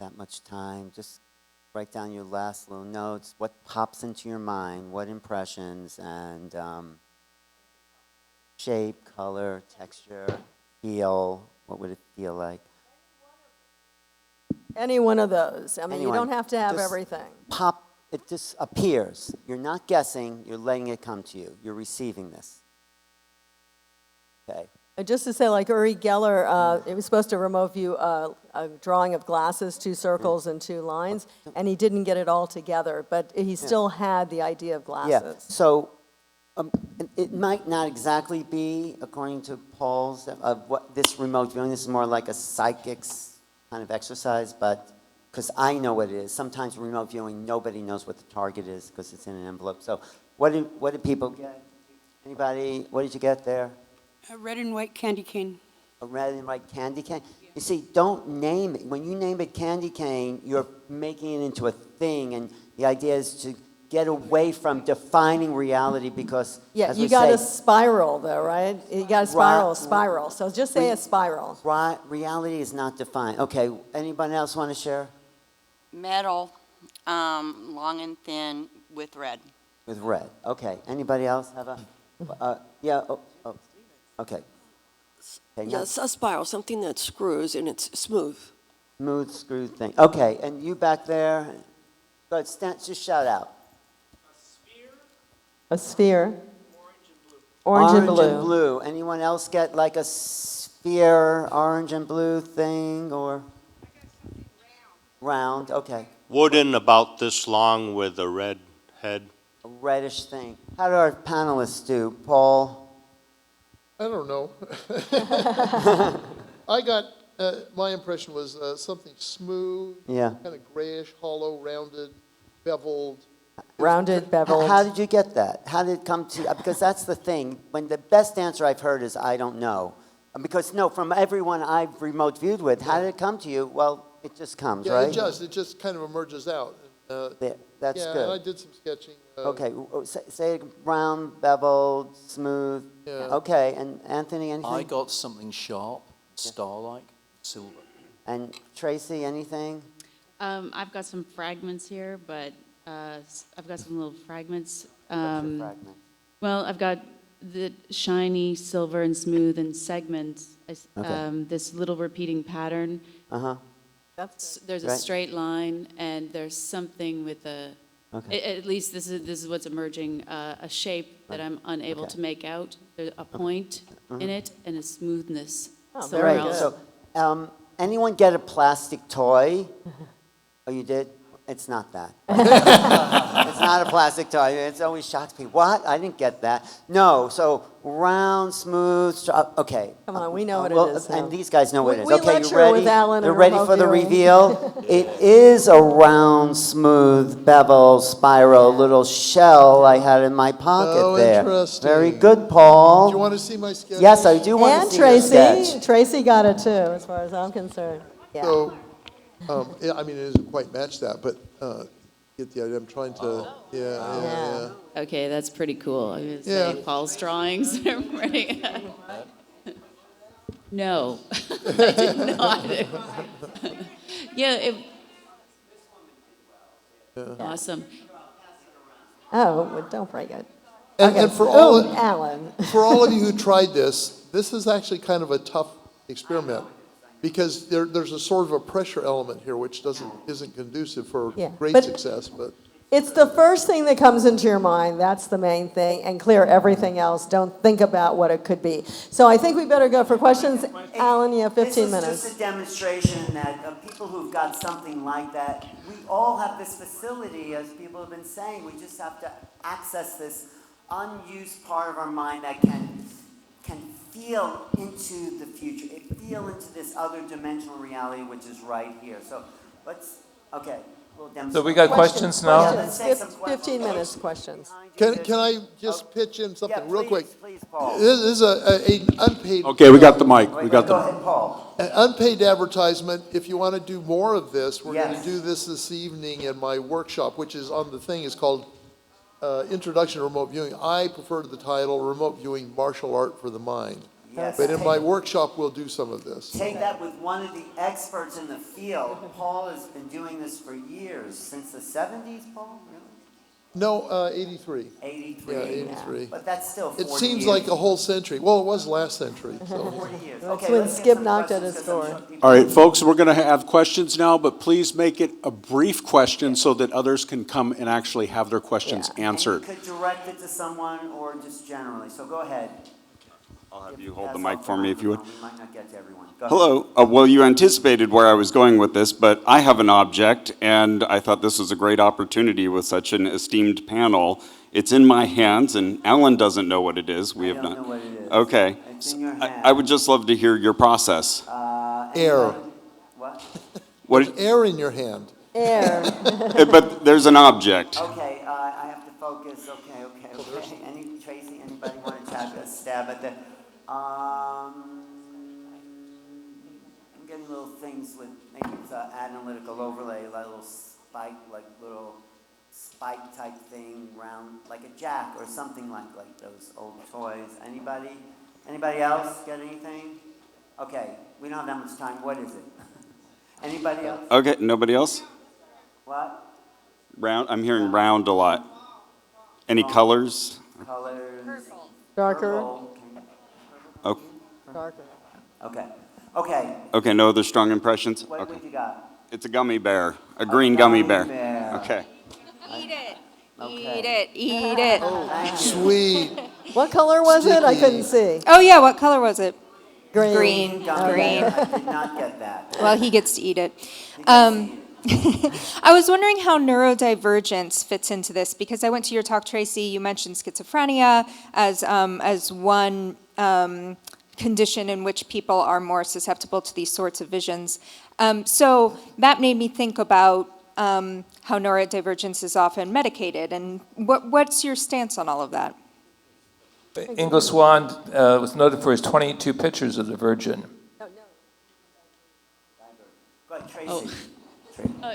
[SPEAKER 1] That much time, just write down your last little notes. What pops into your mind? What impressions and shape, color, texture, feel? What would it feel like?
[SPEAKER 6] Any one of those. I mean,
[SPEAKER 1] Anyone.
[SPEAKER 6] you don't have to have
[SPEAKER 1] Just
[SPEAKER 6] everything.
[SPEAKER 1] Pop. It just appears. You're not guessing. You're letting it come to you. You're receiving this. Okay.
[SPEAKER 6] And just to say, like Uri Geller, it was supposed to remote view a drawing of glasses, 2 circles and 2 lines, and he didn't get it all together, but he still had the idea of
[SPEAKER 1] Yeah.
[SPEAKER 6] glasses.
[SPEAKER 1] So it might not exactly be according to Paul's of what this remote viewing. This is more like a psychic's kind of exercise, but because I know what it is. Sometimes remote viewing, nobody knows what the target is because it's in an envelope. So what did people get? Anybody? What did you get there?
[SPEAKER 7] A red and white candy cane.
[SPEAKER 1] A red and white candy cane? You see, don't name it. When you name it candy cane, you're making it into a thing, and the idea is to get away from defining reality because,
[SPEAKER 6] Yeah,
[SPEAKER 1] as
[SPEAKER 6] you
[SPEAKER 1] we
[SPEAKER 6] got
[SPEAKER 1] say,
[SPEAKER 6] a spiral though, right? You got a spiral. So just say a spiral.
[SPEAKER 1] reality is not defined. Okay, anybody else want to share?
[SPEAKER 8] Metal, long and thin with red.
[SPEAKER 1] With red. Okay, anybody else have a, yeah, okay. Okay, now
[SPEAKER 9] Yes, a spiral, something that screws and it's smooth.
[SPEAKER 1] smooth screw thing. Okay, and you back there, go ahead, just shout out.
[SPEAKER 6] A sphere. Orange and blue.
[SPEAKER 1] Anyone else get like a sphere, orange and blue thing, or? Round, okay.
[SPEAKER 10] Wooden, about this long with a red head.
[SPEAKER 1] A reddish thing. How do our panelists do? Paul?
[SPEAKER 3] I don't know. I got, my impression was something smooth,
[SPEAKER 1] Yeah.
[SPEAKER 3] kind of grayish, hollow, rounded, beveled.
[SPEAKER 6] Rounded, beveled.
[SPEAKER 1] How did you get that? How did it come to, because that's the thing. When the best answer I've heard is, I don't know. Because, no, from everyone I've remote viewed with, how did it come to you? Well, it just comes,
[SPEAKER 3] Yeah,
[SPEAKER 1] right?
[SPEAKER 3] it does. It just kind of emerges out.
[SPEAKER 1] There, that's
[SPEAKER 3] Yeah, and I
[SPEAKER 1] good.
[SPEAKER 3] did some sketching.
[SPEAKER 1] Okay, say round, beveled, smooth.
[SPEAKER 3] Yeah.
[SPEAKER 1] Okay, and Anthony,
[SPEAKER 4] I
[SPEAKER 1] anything?
[SPEAKER 4] got something sharp, star-like, silver.
[SPEAKER 1] And Tracy, anything?
[SPEAKER 5] I've got some fragments here, but I've got some little fragments.
[SPEAKER 1] What's your fragment?
[SPEAKER 5] Well, I've got the shiny, silver, and smooth and segments.
[SPEAKER 1] Okay.
[SPEAKER 5] This little repeating pattern.
[SPEAKER 1] Uh-huh.
[SPEAKER 5] There's a
[SPEAKER 1] Right.
[SPEAKER 5] straight line, and there's something with a.
[SPEAKER 1] Okay.
[SPEAKER 5] At least this is what's emerging. A shape that I'm unable
[SPEAKER 1] Okay.
[SPEAKER 5] to make out. There's a point in it and a smoothness.
[SPEAKER 6] Oh,
[SPEAKER 5] somewhere
[SPEAKER 6] very
[SPEAKER 1] Great,
[SPEAKER 5] else.
[SPEAKER 1] so, anyone get a plastic toy? Oh, you did? It's not that. It's not a plastic toy. It's always shocks me. What? I didn't get that. No, so round, smooth, okay.
[SPEAKER 6] Come on, we know what it
[SPEAKER 1] Well,
[SPEAKER 6] is,
[SPEAKER 1] And
[SPEAKER 6] so.
[SPEAKER 1] these guys know what it is.
[SPEAKER 6] We
[SPEAKER 1] Okay, you
[SPEAKER 6] lecture
[SPEAKER 1] ready?
[SPEAKER 6] with Alan
[SPEAKER 1] You're
[SPEAKER 6] and
[SPEAKER 1] ready
[SPEAKER 6] remote
[SPEAKER 1] for the
[SPEAKER 6] viewing.
[SPEAKER 1] reveal? It is a round, smooth, bevel, spiral, little shell I had in my pocket
[SPEAKER 3] Oh,
[SPEAKER 1] there.
[SPEAKER 3] interesting.
[SPEAKER 1] Very good, Paul.
[SPEAKER 3] Do you want to see my sketch?
[SPEAKER 1] Yes, I do want to
[SPEAKER 6] And
[SPEAKER 1] see your
[SPEAKER 6] Tracy,
[SPEAKER 1] sketch.
[SPEAKER 6] Tracy got it too, as far as I'm concerned. Yeah.
[SPEAKER 3] So, yeah, I mean, it doesn't quite match that, but get the idea. I'm trying to, yeah.
[SPEAKER 5] Okay, that's pretty cool. I was
[SPEAKER 3] Yeah.
[SPEAKER 5] gonna say Paul's drawings are pretty. No, I did not. Yeah, awesome.
[SPEAKER 6] Oh, well, don't break it.
[SPEAKER 3] And for
[SPEAKER 6] Alan.
[SPEAKER 3] for all of you who tried this is actually kind of a tough experiment because there's a sort of a pressure element here which isn't conducive for
[SPEAKER 6] Yeah,
[SPEAKER 3] great
[SPEAKER 6] but-
[SPEAKER 3] success, but.
[SPEAKER 6] It's the first thing that comes into your mind. That's the main thing. And clear everything else. Don't think about what it could be. So I think we better go for questions. Alan, you have 15
[SPEAKER 1] This
[SPEAKER 6] minutes.
[SPEAKER 1] is just a demonstration that people who've got something like that, we all have this facility, as people have been saying. We just have to access this unused part of our mind that can feel into the future, feel into this other dimensional reality, which is right here. So let's, okay.
[SPEAKER 2] So we got questions now?
[SPEAKER 1] Yeah, let's take some
[SPEAKER 6] 15 minutes, questions.
[SPEAKER 3] Can I just pitch in something real quick?
[SPEAKER 1] Please, Paul.
[SPEAKER 3] This is an unpaid.
[SPEAKER 11] Okay, we got the mic. We got
[SPEAKER 1] Go
[SPEAKER 11] the.
[SPEAKER 1] ahead, Paul.
[SPEAKER 3] An unpaid advertisement, if you want to do more of this, we're going
[SPEAKER 1] Yes.
[SPEAKER 3] to do this evening in my workshop, which is on the thing, is called Introduction to Remote Viewing. I prefer the title Remote Viewing Martial Art for the Mind.
[SPEAKER 1] Yes.
[SPEAKER 3] But in my workshop, we'll do some of this.
[SPEAKER 1] Take that with one of the experts in the field. Paul has been doing this for years, since the 70s, Paul? Really?
[SPEAKER 3] No, 83.
[SPEAKER 1] 83.
[SPEAKER 3] Yeah, 83.
[SPEAKER 1] But that's still 40
[SPEAKER 3] It seems
[SPEAKER 1] years.
[SPEAKER 3] like a whole century. Well, it was last century, so.
[SPEAKER 1] 40 years.
[SPEAKER 6] That's
[SPEAKER 1] Okay,
[SPEAKER 6] when
[SPEAKER 1] let's get
[SPEAKER 6] Skip
[SPEAKER 1] some
[SPEAKER 6] knocked at
[SPEAKER 1] questions,
[SPEAKER 6] his
[SPEAKER 1] 'cause I'm
[SPEAKER 6] door.
[SPEAKER 1] sure people-
[SPEAKER 11] All right, folks, we're going to have questions now, but please make it a brief question so that others can come and actually have their questions answered.
[SPEAKER 1] And you could direct it to someone or just generally, so go ahead.
[SPEAKER 11] I'll have
[SPEAKER 1] If
[SPEAKER 11] you hold
[SPEAKER 1] pass
[SPEAKER 11] the mic
[SPEAKER 1] off
[SPEAKER 11] for me if you would.
[SPEAKER 1] microphone, we might not get to everyone. Go ahead.
[SPEAKER 11] Hello. Well, you anticipated where I was going with this, but I have an object, and I thought this was a great opportunity with such an esteemed panel. It's in my hands, and Alan doesn't know what it is. We
[SPEAKER 1] I
[SPEAKER 11] have
[SPEAKER 1] don't
[SPEAKER 11] not.
[SPEAKER 1] know what it is.
[SPEAKER 11] Okay.
[SPEAKER 1] It's in your
[SPEAKER 11] I
[SPEAKER 1] hand.
[SPEAKER 11] would just love to hear your process.
[SPEAKER 3] Air.
[SPEAKER 1] Anybody? What?
[SPEAKER 11] What?
[SPEAKER 3] Air in your hand.
[SPEAKER 6] Air.
[SPEAKER 11] But there's an object.
[SPEAKER 1] Okay, I have to focus. Okay. Tracy, anybody want to take a stab at that? I'm getting little things with, maybe it's an analytical overlay, like little spike type thing, round, like a jack or something like those old toys. Anybody else get anything? Okay, we don't have that much time. What is it? Anybody else?
[SPEAKER 11] Okay, nobody else?
[SPEAKER 1] What?
[SPEAKER 11] Round, I'm hearing round a lot. Any colors?
[SPEAKER 1] Colors?
[SPEAKER 6] Darker.
[SPEAKER 1] Purple.
[SPEAKER 11] Oh,
[SPEAKER 6] Darker.
[SPEAKER 1] Okay.
[SPEAKER 11] okay, no other strong impressions?
[SPEAKER 1] What
[SPEAKER 11] Okay.
[SPEAKER 1] you got?
[SPEAKER 11] It's a gummy bear, a green gummy bear.
[SPEAKER 1] bear.
[SPEAKER 11] Okay.
[SPEAKER 8] Eat it.
[SPEAKER 1] Okay.
[SPEAKER 8] Eat it. Eat it.
[SPEAKER 1] Thank you.
[SPEAKER 3] Sweet.
[SPEAKER 6] What color was it? I
[SPEAKER 3] Sticky.
[SPEAKER 6] couldn't see.
[SPEAKER 12] Oh, yeah, what color was it?
[SPEAKER 6] Green.
[SPEAKER 12] Green.
[SPEAKER 1] Gummy
[SPEAKER 12] Green.
[SPEAKER 1] bear. I did not get that.
[SPEAKER 12] Well, he gets to eat it.
[SPEAKER 1] You guys see it.
[SPEAKER 12] I was wondering how neurodivergence fits into this, because I went to your talk, Tracy. You mentioned schizophrenia as one condition in which people are more susceptible to these sorts of visions. So that made me think about how neurodivergence is often medicated, and what's your stance on all of that?
[SPEAKER 2] Ingo Swann was noted for his 22 pictures of the Virgin.
[SPEAKER 1] Go ahead, Tracy.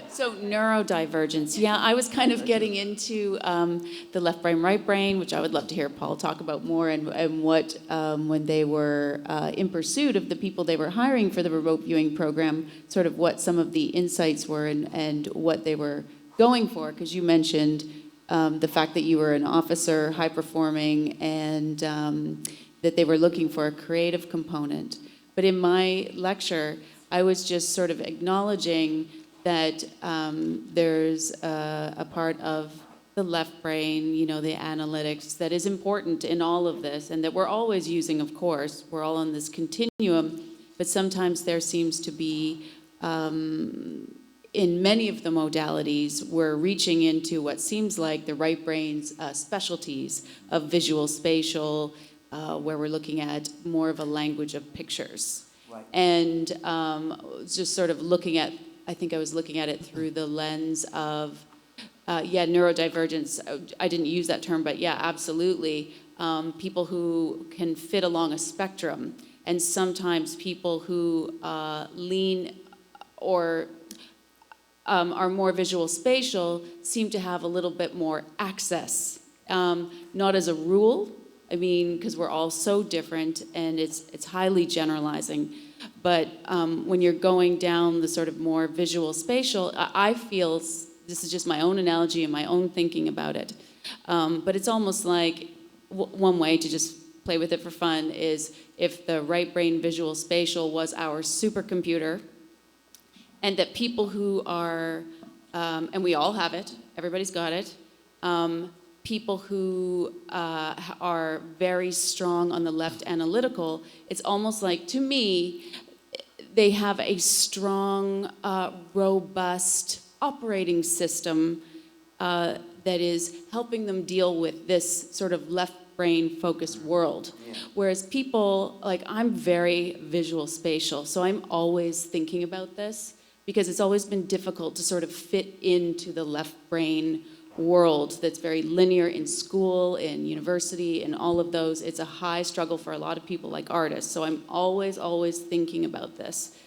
[SPEAKER 5] So neurodivergence, yeah, I was kind of getting into the left brain, right brain, which I would love to hear Paul talk about more, and what, when they were in pursuit of the people they were hiring for the remote viewing program, sort of what some of the insights were and what they were going for, because you mentioned the fact that you were an officer, high performing, and that they were looking for a creative component. But in my lecture, I was just sort of acknowledging that there's a part of the left brain, you know, the analytics, that is important in all of this, and that we're always using, of course. We're all on this continuum, but sometimes there seems to be, in many of the modalities, we're reaching into what seems like the right brain's specialties of visual spatial, where we're looking at more of a language of pictures.
[SPEAKER 1] Right.
[SPEAKER 5] And just sort of looking at, I think I was looking at it through the lens of, neurodivergence. I didn't use that term, but yeah, absolutely. People who can fit along a spectrum, and sometimes people who lean or are more visual spatial seem to have a little bit more access. Not as a rule, I mean, because we're all so different and it's highly generalizing. But when you're going down the sort of more visual spatial, I feel, this is just my own analogy and my own thinking about it, but it's almost like one way to just play with it for fun is if the right brain visual spatial was our supercomputer, and that people who are, and we all have it, everybody's got it, people who are very strong on the left analytical, it's almost like, to me, they have a strong, robust operating system that is helping them deal with this sort of left brain focused world. Yeah. Whereas people, like I'm very visual spatial, so I'm always thinking about this because it's always been difficult to sort of fit into the left brain world that's very linear in school, in university, and all of those. It's a high struggle for a lot of people like artists. So I'm always thinking about this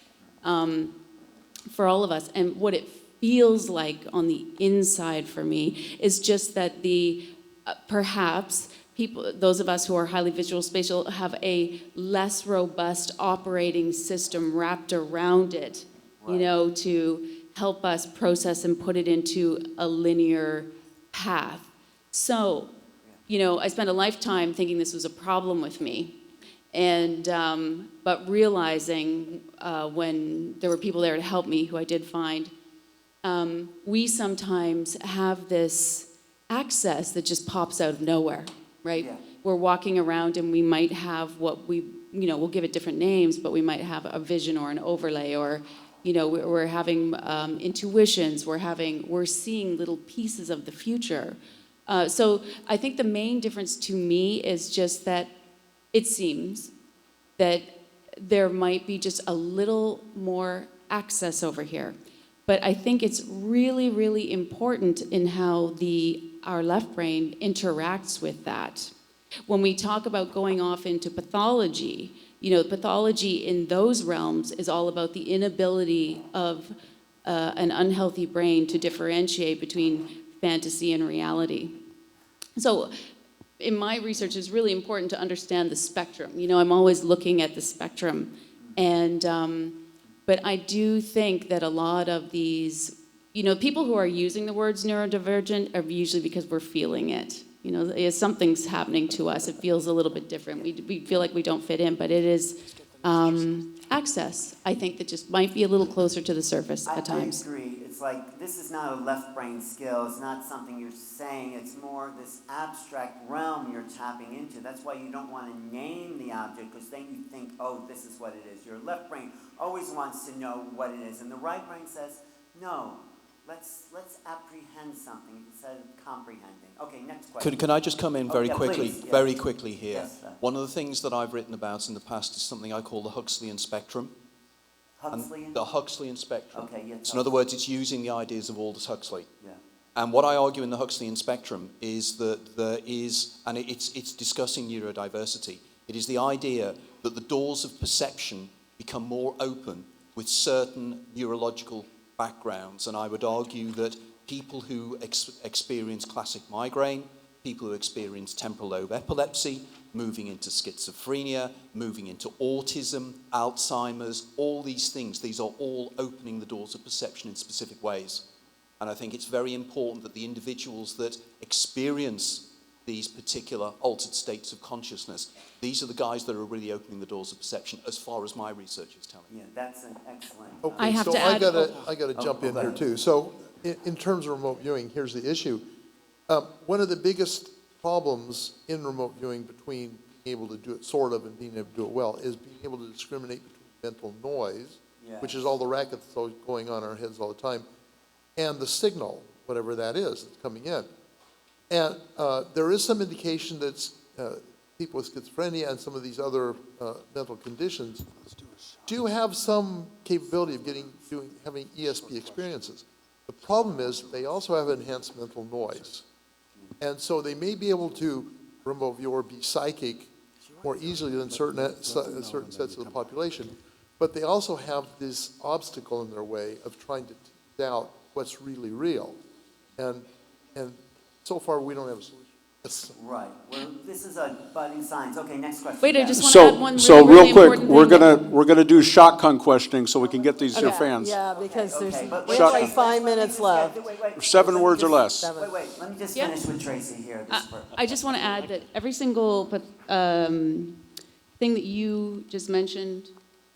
[SPEAKER 5] for all of us. And what it feels like on the inside for me is just that the, perhaps people, those of us who are highly visual spatial have a less robust operating system wrapped around it, right, you know, to help us process and put it into a linear path. So, you know, I spent a lifetime thinking this was a problem with me, and but realizing when there were people there to help me, who I did find, we sometimes have this access that just pops out of nowhere, right? Yeah. We're walking around and we might have what we, you know, we'll give it different names, but we might have a vision or an overlay, or you know, we're having intuitions, we're seeing little pieces of the future. So I think the main difference to me is just that it seems that there might be just a little more access over here. But I think it's really, really important in how our left brain interacts with that. When we talk about going off into pathology, you know, pathology in those realms is all about the inability of an unhealthy brain to differentiate between fantasy and reality. So in my research, it's really important to understand the spectrum. You know, I'm always looking at the spectrum. And, but I do think that a lot of these, you know, people who are using the words neurodivergent are usually because we're feeling it. You know, something's happening to us. It feels a little bit different. We feel like we don't fit in, but it is access, I think, that just might be a little closer to the surface at times.
[SPEAKER 1] I agree. It's like, this is not a left brain skill. It's not something you're saying. It's more this abstract realm you're tapping into. That's why you don't want to name the object, because then you think, oh, this is what it is. Your left brain always wants to know what it is. And the right brain says, no. Let's apprehend something instead of comprehending. Okay, next question.
[SPEAKER 4] Can I just come in very quickly,
[SPEAKER 1] please, yes.
[SPEAKER 4] very quickly here?
[SPEAKER 1] Yes,
[SPEAKER 4] one of the things that I've written about in the past is something I call the Huxleyan spectrum.
[SPEAKER 1] Huxleyan?
[SPEAKER 4] The Huxleyan spectrum.
[SPEAKER 1] Okay, yes.
[SPEAKER 4] So in other words, it's using the ideas of Aldous Huxley.
[SPEAKER 1] Yeah.
[SPEAKER 4] And what I argue in the Huxleyan spectrum is that there is, and it's discussing neurodiversity, it is the idea that the doors of perception become more open with certain neurological backgrounds, and I would argue that people who experience classic migraine, people who experience temporal lobe epilepsy, moving into schizophrenia, moving into autism, Alzheimer's, all these things, these are all opening the doors of perception in specific ways. And I think it's very important that the individuals that experience these particular altered states of consciousness, these are the guys that are really opening the doors of perception, as far as my research is telling me.
[SPEAKER 1] Yeah, that's an excellent.
[SPEAKER 3] Okay,
[SPEAKER 5] I have
[SPEAKER 3] so
[SPEAKER 5] to add-
[SPEAKER 3] I gotta jump in
[SPEAKER 1] go
[SPEAKER 3] here
[SPEAKER 1] ahead.
[SPEAKER 3] too. So in terms of remote viewing, here's the issue. One of the biggest problems in remote viewing between being able to do it sort of and being able to do it well is being able to discriminate between mental noise, which is all the racket that's always going on in our heads all the time, and the signal, whatever that is, that's coming in. And there is some indication that people with schizophrenia and some of these other mental conditions do have some capability of having ESP experiences. The problem is they also have enhanced mental noise. And so they may be able to remote view or be psychic more easily than certain sets of the population, but they also have this obstacle in their way of trying to tease out what's really real. And so far, we don't have a solution.
[SPEAKER 1] Right. Well, this is a budding science. Okay, next question.
[SPEAKER 5] Wait, I
[SPEAKER 1] Yeah.
[SPEAKER 5] just want to add one really, really
[SPEAKER 10] real quick,
[SPEAKER 5] important
[SPEAKER 10] we're
[SPEAKER 5] thing.
[SPEAKER 10] gonna do shotgun questioning so we can get these to your
[SPEAKER 6] Yeah,
[SPEAKER 10] fans.
[SPEAKER 6] Yeah, because
[SPEAKER 1] Okay, but
[SPEAKER 6] we
[SPEAKER 1] wait,
[SPEAKER 6] have
[SPEAKER 1] wait,
[SPEAKER 6] like 5
[SPEAKER 1] let me
[SPEAKER 6] minutes
[SPEAKER 1] just
[SPEAKER 6] left.
[SPEAKER 1] get- wait,
[SPEAKER 10] 7
[SPEAKER 1] let me
[SPEAKER 10] words or
[SPEAKER 1] just-
[SPEAKER 10] less.
[SPEAKER 1] Wait, let me just
[SPEAKER 5] Yeah.
[SPEAKER 1] finish with Tracy here.
[SPEAKER 5] I just want to add that every single thing that you just mentioned,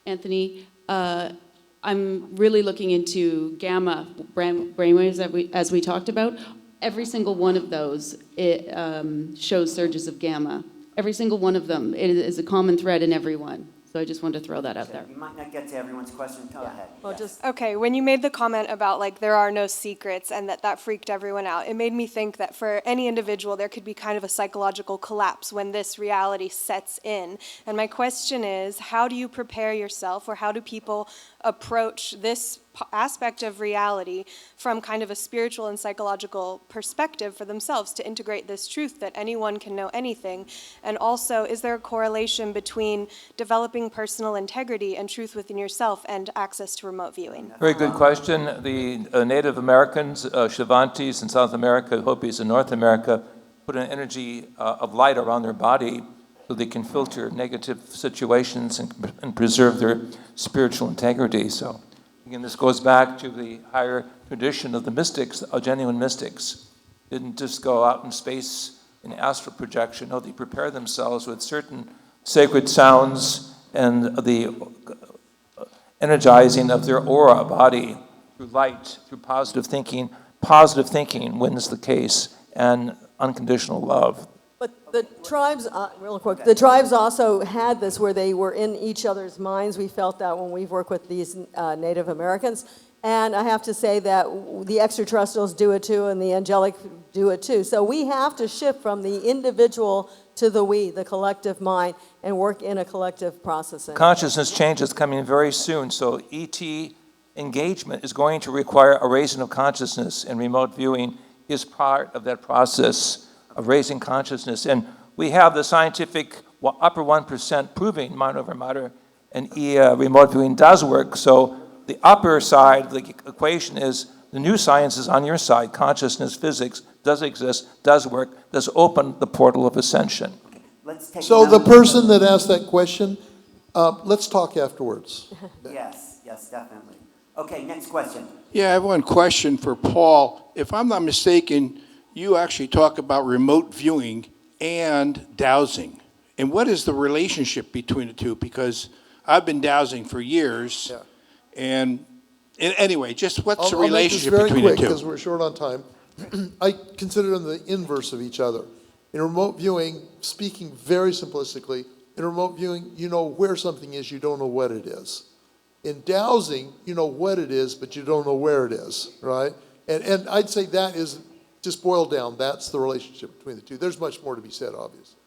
[SPEAKER 5] Anthony, I'm really looking into gamma brainwaves as we talked about. Every single one of those shows surges of gamma. Every single one of them. It is a common thread in every one. So I just wanted to throw that out there.
[SPEAKER 1] You might not get to everyone's question. Go ahead.
[SPEAKER 6] Well,
[SPEAKER 1] Yes.
[SPEAKER 6] just,
[SPEAKER 8] Okay, when you made the comment about like there are no secrets and that freaked everyone out, it made me think that for any individual there could be kind of a psychological collapse when this reality sets in. And my question is, how do you prepare yourself, or how do people approach this aspect of reality from kind of a spiritual and psychological perspective for themselves to integrate this truth that anyone can know anything? And also, is there a correlation between developing personal integrity and truth within yourself and access to remote viewing?
[SPEAKER 2] Very good question. The Native Americans, Shavantes in South America, Hopis in North America, put an energy of light around their body so they can filter negative situations and preserve their spiritual integrity. So, again, this goes back to the higher tradition of the mystics, genuine mystics. Didn't just go out in space in astral projection. No, they prepare themselves with certain sacred sounds and the energizing of their aura body through light, through positive thinking. Positive thinking wins the case, and unconditional love.
[SPEAKER 6] but the tribes, real quick, the tribes also had this where they were in each other's minds. We felt that when we've worked with these Native Americans. And I have to say that the extraterrestrials do it too, and the angelic do it too. So we have to shift from the individual to the we, the collective mind, and work in a collective processing.
[SPEAKER 2] Consciousness change is coming very soon, so ET engagement is going to require a raising of consciousness, and remote viewing is part of that process of raising consciousness. And we have the scientific upper 1% proving mind over matter, and remote viewing does work. So the upper side of the equation is the new science is on your side. Consciousness, physics does exist, does work, does open the portal of ascension.
[SPEAKER 1] Let's take
[SPEAKER 3] So the
[SPEAKER 1] another-
[SPEAKER 3] person that asked that question, let's talk afterwards.
[SPEAKER 1] Yes, definitely. Okay, next question.
[SPEAKER 13] Yeah, I have one question for Paul. If I'm not mistaken, you actually talk about remote viewing and dowsing. And what is the relationship between the two? Because I've been dowsing for years.
[SPEAKER 3] Yeah.
[SPEAKER 13] And anyway, just what's the
[SPEAKER 3] I'll make this
[SPEAKER 13] relationship
[SPEAKER 3] very
[SPEAKER 13] between
[SPEAKER 3] quick
[SPEAKER 13] the two?
[SPEAKER 3] because we're short on time. I consider them the inverse of each other. In remote viewing, speaking very simplistically, in remote viewing, you know where something is, you don't know what it is. In dowsing, you know what it is, but you don't know where it is, right? And I'd say that is, just boiled down, that's the relationship between the two. There's much more to be said, obviously.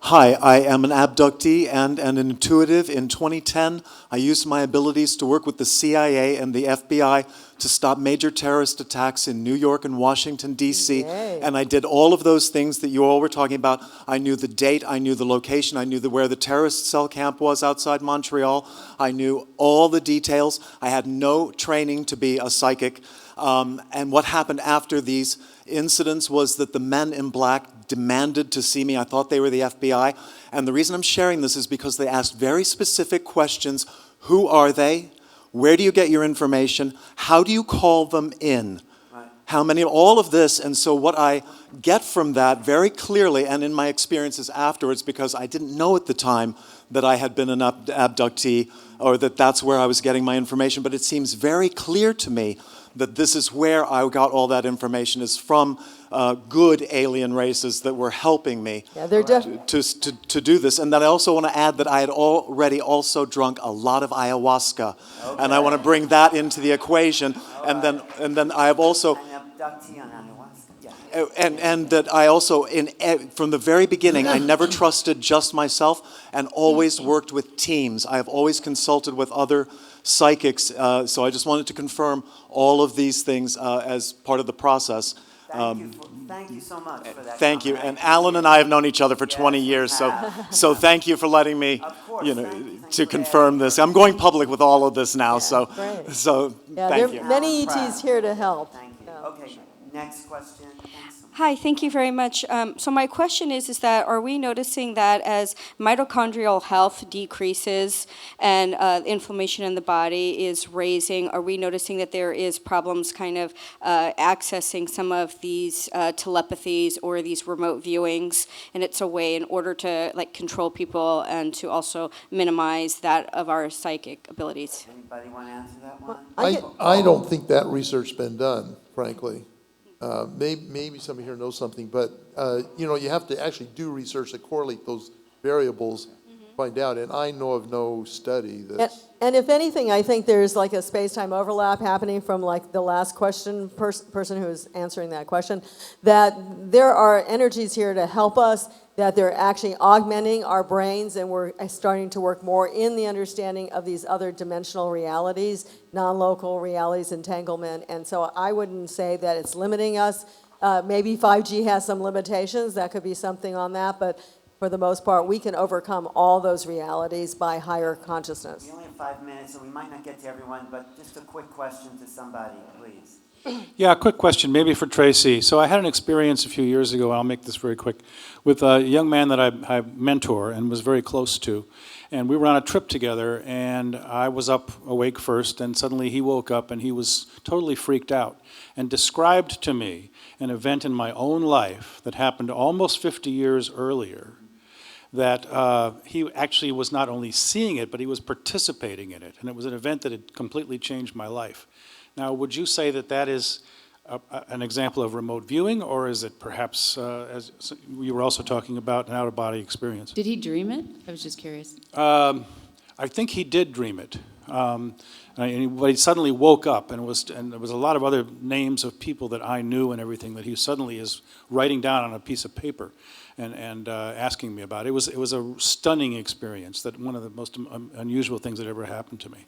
[SPEAKER 14] Hi, I am an abductee and an intuitive. In 2010, I used my abilities to work with the CIA and the FBI to stop major terrorist attacks in New York and Washington, D.C.
[SPEAKER 6] Yay.
[SPEAKER 14] And I did all of those things that you all were talking about. I knew the date, I knew the location, I knew where the terrorist cell camp was outside Montreal. I knew all the details. I had no training to be a psychic. And what happened after these incidents was that the men in black demanded to see me. I thought they were the FBI. And the reason I'm sharing this is because they asked very specific questions. Who are they? Where do you get your information? How do you call them in? How many, all of this. And so what I get from that very clearly, and in my experiences afterwards, because I didn't know at the time that I had been an abductee or that that's where I was getting my information, but it seems very clear to me that this is where I got all that information, is from good alien races that were helping me to do this. And then I also want to add that I had already also drunk a lot of ayahuasca, and I want to bring that into the equation. And then I have also, and that I also, from the very beginning, I never trusted just myself and always worked with teams. I have always consulted with other psychics, so I just wanted to confirm all of these things as part of the process.
[SPEAKER 1] Thank you so much for that.
[SPEAKER 14] Thank you. And Alan and I have known each other for 20 years, so thank you for letting me, to confirm this. I'm going public with all of this now, so thank you.
[SPEAKER 6] There are many ETs here to help.
[SPEAKER 1] Thank you. Okay, next question.
[SPEAKER 15] Hi, thank you very much. So my question is that are we noticing that as mitochondrial health decreases and inflammation in the body is raising, are we noticing that there is problems kind of accessing some of these telepathies or these remote viewings, and it's a way in order to like control people and to also minimize that of our psychic abilities?
[SPEAKER 1] Anybody want to answer that one?
[SPEAKER 3] I don't think that research's been done, frankly. Maybe somebody here knows something, but you have to actually do research to correlate those variables, find out. And I know of no study that's.
[SPEAKER 6] And if anything, I think there's like a space-time overlap happening from like the last question person who was answering that question, that there are energies here to help us, that they're actually augmenting our brains, and we're starting to work more in the understanding of these other dimensional realities, non-local realities, entanglement. And so I wouldn't say that it's limiting us. Maybe 5G has some limitations. That could be something on that. But for the most part, we can overcome all those realities by higher consciousness.
[SPEAKER 1] We only have 5 minutes, so we might not get to everyone, but just a quick question to somebody, please.
[SPEAKER 16] Yeah, a quick question, maybe for Tracy. So I had an experience a few years ago, and I'll make this very quick, with a young man that I mentor and was very close to. And we were on a trip together, and I was up awake first, and suddenly he woke up, and he was totally freaked out and described to me an event in my own life that happened almost 50 years earlier, that he actually was not only seeing it, but he was participating in it. And it was an event that had completely changed my life. Now, would you say that that is an example of remote viewing, or is it perhaps, as you were also talking about, an out-of-body experience?
[SPEAKER 5] Did he dream it? I was just curious.
[SPEAKER 16] I think he did dream it. But he suddenly woke up, and there was a lot of other names of people that I knew and everything that he suddenly is writing down on a piece of paper and asking me about. It was a stunning experience, that one of the most unusual things that ever happened to me.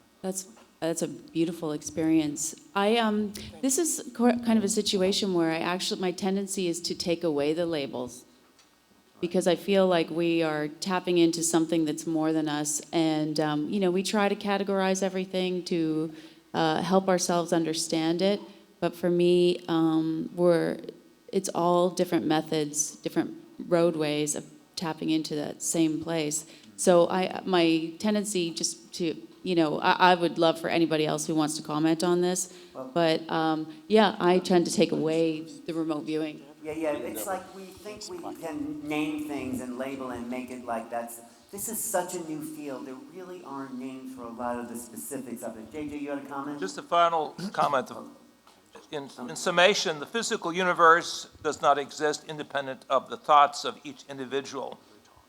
[SPEAKER 5] That's a beautiful experience. This is kind of a situation where my tendency is to take away the labels, because I feel like we are tapping into something that's more than us, and we try to categorize everything to help ourselves understand it. But for me, it's all different methods, different roadways of tapping into that same place. So my tendency just to, I would love for anybody else who wants to comment on this, but I tend to take away the remote viewing.
[SPEAKER 1] Yeah, it's like we think we can name things and label and make it like this is such a new field. There really aren't names for a lot of the specifics of it. JJ, you had a comment?
[SPEAKER 2] Just a final comment. In summation, the physical universe does not exist independent of the thoughts of each individual.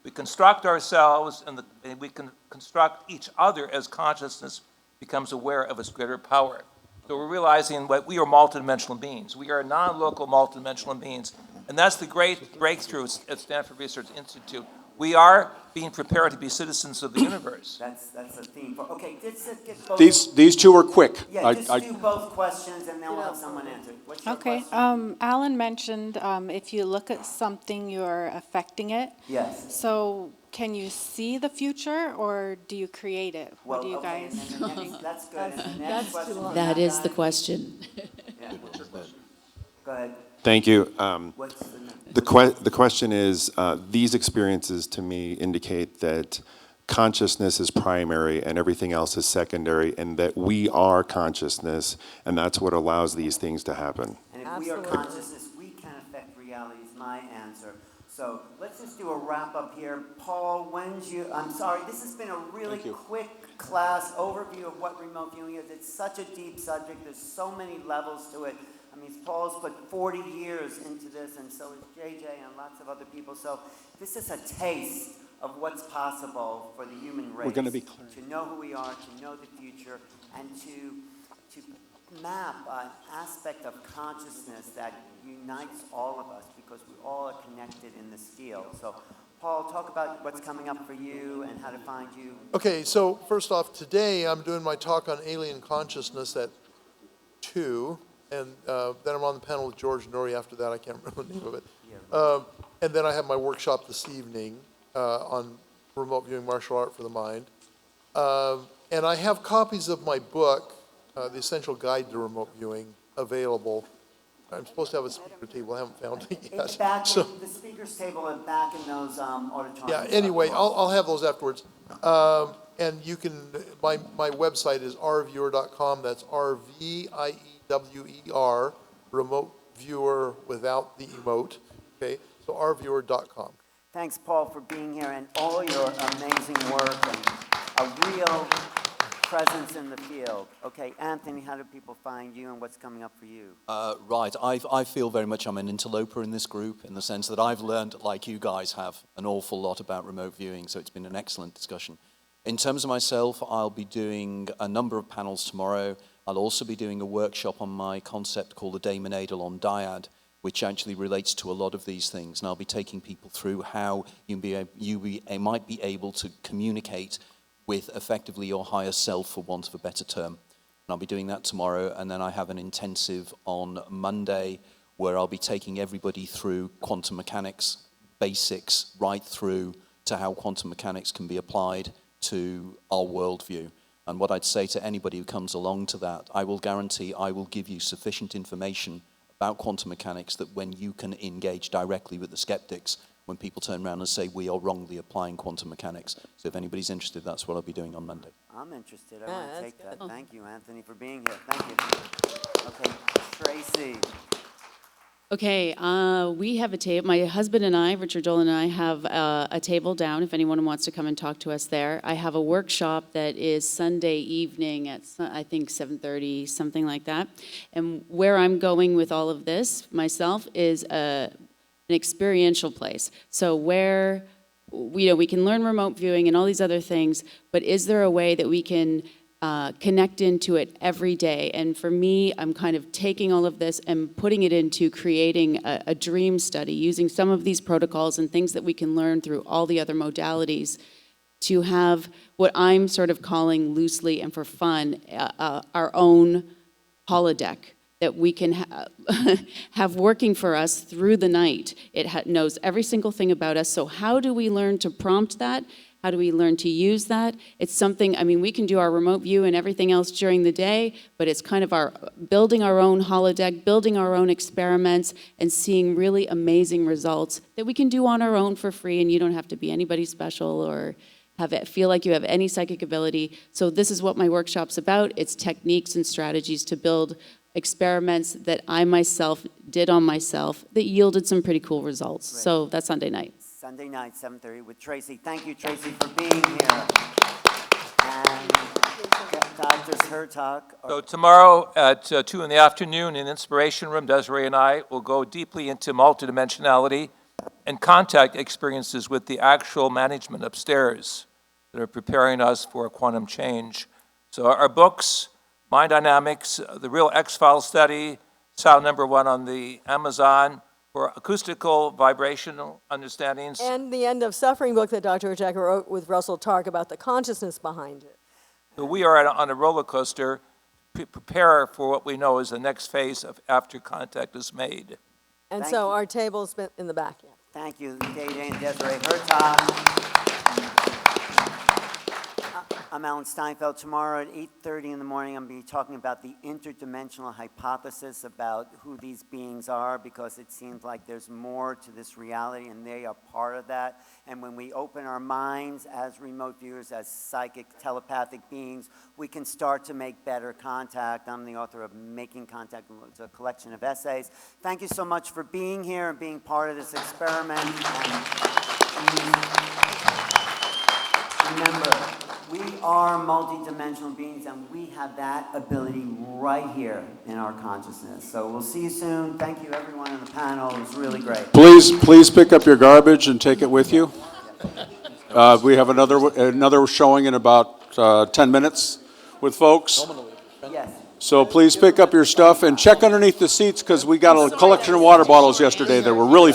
[SPEAKER 2] We construct ourselves, and we can construct each other as consciousness becomes aware of its greater power. So we're realizing that we are multidimensional beings. We are non-local multidimensional beings. And that's the great breakthrough at Stanford Research Institute. we are being prepared to be citizens of the universe.
[SPEAKER 1] That's a theme for, okay, let's get both.
[SPEAKER 14] These two are quick.
[SPEAKER 1] Yeah, just do both questions and then we'll have someone answer. What's your
[SPEAKER 17] Okay,
[SPEAKER 1] question?
[SPEAKER 17] Alan mentioned if you look at something, you're affecting it.
[SPEAKER 1] Yes.
[SPEAKER 17] So can you see the future or do you create it? What do you
[SPEAKER 1] okay,
[SPEAKER 17] guys?
[SPEAKER 1] and then the next, that's good. And the next
[SPEAKER 6] That's
[SPEAKER 1] question
[SPEAKER 6] too long.
[SPEAKER 1] from
[SPEAKER 5] That is the
[SPEAKER 1] guy.
[SPEAKER 5] question.
[SPEAKER 1] Yeah. Go ahead.
[SPEAKER 18] Thank you.
[SPEAKER 1] What's the next?
[SPEAKER 18] The question is, these experiences to me indicate that consciousness is primary and everything else is secondary, and that we are consciousness, and that's what allows these things to happen.
[SPEAKER 1] And if we are consciousness, we can affect reality is my answer. So let's just do a wrap up here. Paul, I'm sorry, this has been a really quick class overview of what remote viewing is. It's such a deep subject. There's so many levels to it. I mean, Paul's put 40 years into this, and so is JJ and lots of other people. So this is a taste of what's possible for the human race.
[SPEAKER 14] We're going to be clear.
[SPEAKER 1] To know who we are, to know the future, and to map an aspect of consciousness that unites all of us because we all are connected in this field. So, Paul, talk about what's coming up for you and how to find you.
[SPEAKER 3] Okay, so first off, today I'm doing my talk on alien consciousness at 2, and then I'm on the panel with George Nuri after that. I can't remember the name of it. And then I have my workshop this evening on remote viewing martial art for the mind. And I have copies of my book, The Essential Guide to Remote Viewing, available. I'm supposed to have a speaker table. I haven't found it yet.
[SPEAKER 1] It's back
[SPEAKER 3] So,
[SPEAKER 1] in the speaker's table and back in those auditoriums.
[SPEAKER 3] yeah, anyway, I'll have those afterwards. And you can, my website is rviewer.com. That's R-V-I-E-W-E-R, remote viewer without the emote. Okay, so rviewer.com.
[SPEAKER 1] Thanks, Paul, for being here and all your amazing work and a real presence in the field. Okay, Anthony, how do people find you and what's coming up for you?
[SPEAKER 4] Right, I feel very much I'm an interloper in this group in the sense that I've learned, like you guys have, an awful lot about remote viewing, so it's been an excellent discussion. In terms of myself, I'll be doing a number of panels tomorrow. I'll also be doing a workshop on my concept called the Damon Adel on Dyad, which actually relates to a lot of these things. And I'll be taking people through how you might be able to communicate with effectively your higher self, for want of a better term. And I'll be doing that tomorrow. And then I have an intensive on Monday where I'll be taking everybody through quantum mechanics, basics, right through to how quantum mechanics can be applied to our worldview. And what I'd say to anybody who comes along to that, I will guarantee I will give you sufficient information about quantum mechanics that when you can engage directly with the skeptics, when people turn around and say we are wrongly applying quantum mechanics. So if anybody's interested, that's what I'll be doing on Monday.
[SPEAKER 1] I'm interested. I
[SPEAKER 6] Yeah,
[SPEAKER 1] want to
[SPEAKER 6] that's
[SPEAKER 1] take that.
[SPEAKER 6] good.
[SPEAKER 1] Thank you, Anthony, for being here. Thank you. Okay, Tracy.
[SPEAKER 5] Okay, we have a table. My husband and I, Richard Dolan and I, have a table down if anyone wants to come and talk to us there. I have a workshop that is Sunday evening at, I think, 7:30, something like that. And where I'm going with all of this myself is an experiential place. So where, we can learn remote viewing and all these other things, but is there a way that we can connect into it every day? And for me, I'm kind of taking all of this and putting it into creating a dream study, using some of these protocols and things that we can learn through all the other modalities to have what I'm sort of calling loosely and for fun, our own holodeck that we can have working for us through the night. It knows every single thing about us. So how do we learn to prompt that? How do we learn to use that? It's something, I mean, we can do our remote view and everything else during the day, but it's kind of our building our own holodeck, building our own experiments, and seeing really amazing results that we can do on our own for free, and you don't have to be anybody special or feel like you have any psychic ability. So this is what my workshop's about. It's techniques and strategies to build experiments that I myself did on myself that yielded some pretty cool results.
[SPEAKER 1] Right.
[SPEAKER 5] So that's Sunday night.
[SPEAKER 1] Sunday night, 7:30 with Tracy. Thank you, Tracy, for being here. And Dr. Hertog.
[SPEAKER 2] So tomorrow at 2 in the afternoon in Inspiration Room, Desiree and I will go deeply into multidimensionality and contact experiences with the actual management upstairs that are preparing us for a quantum change. So our books, Mind Dynamics, The Real X-Files Study, Sound #1 on the Amazon, for acoustical, vibrational understandings.
[SPEAKER 6] And the End of Suffering book that Dr. Ojeka wrote with Russell Tark about the consciousness behind it.
[SPEAKER 2] So we are on a roller coaster, prepare for what we know is the next phase of after contact is made.
[SPEAKER 6] And
[SPEAKER 1] Thank
[SPEAKER 6] so
[SPEAKER 1] you.
[SPEAKER 6] our table's been in the back, yeah.
[SPEAKER 1] Thank you, JJ and Desiree Hertog. I'm Alan Steinfeld. Tomorrow at 8:30 in the morning, I'm going to be talking about the interdimensional hypothesis about who these beings are, because it seems like there's more to this reality, and they are part of that. And when we open our minds as remote viewers, as psychic, telepathic beings, we can start to make better contact. I'm the author of Making Contact. It's a collection of essays. Thank you so much for being here and being part of this experiment. And remember, we are multidimensional beings, and we have that ability right here in our consciousness. So we'll see you soon. Thank you, everyone on the panel. It was really great.
[SPEAKER 19] Please pick up your garbage and take it with you. We have another showing in about 10 minutes with folks.
[SPEAKER 1] Yes.
[SPEAKER 19] So please pick up your stuff and check underneath the seats, because we got a collection of water bottles yesterday that were really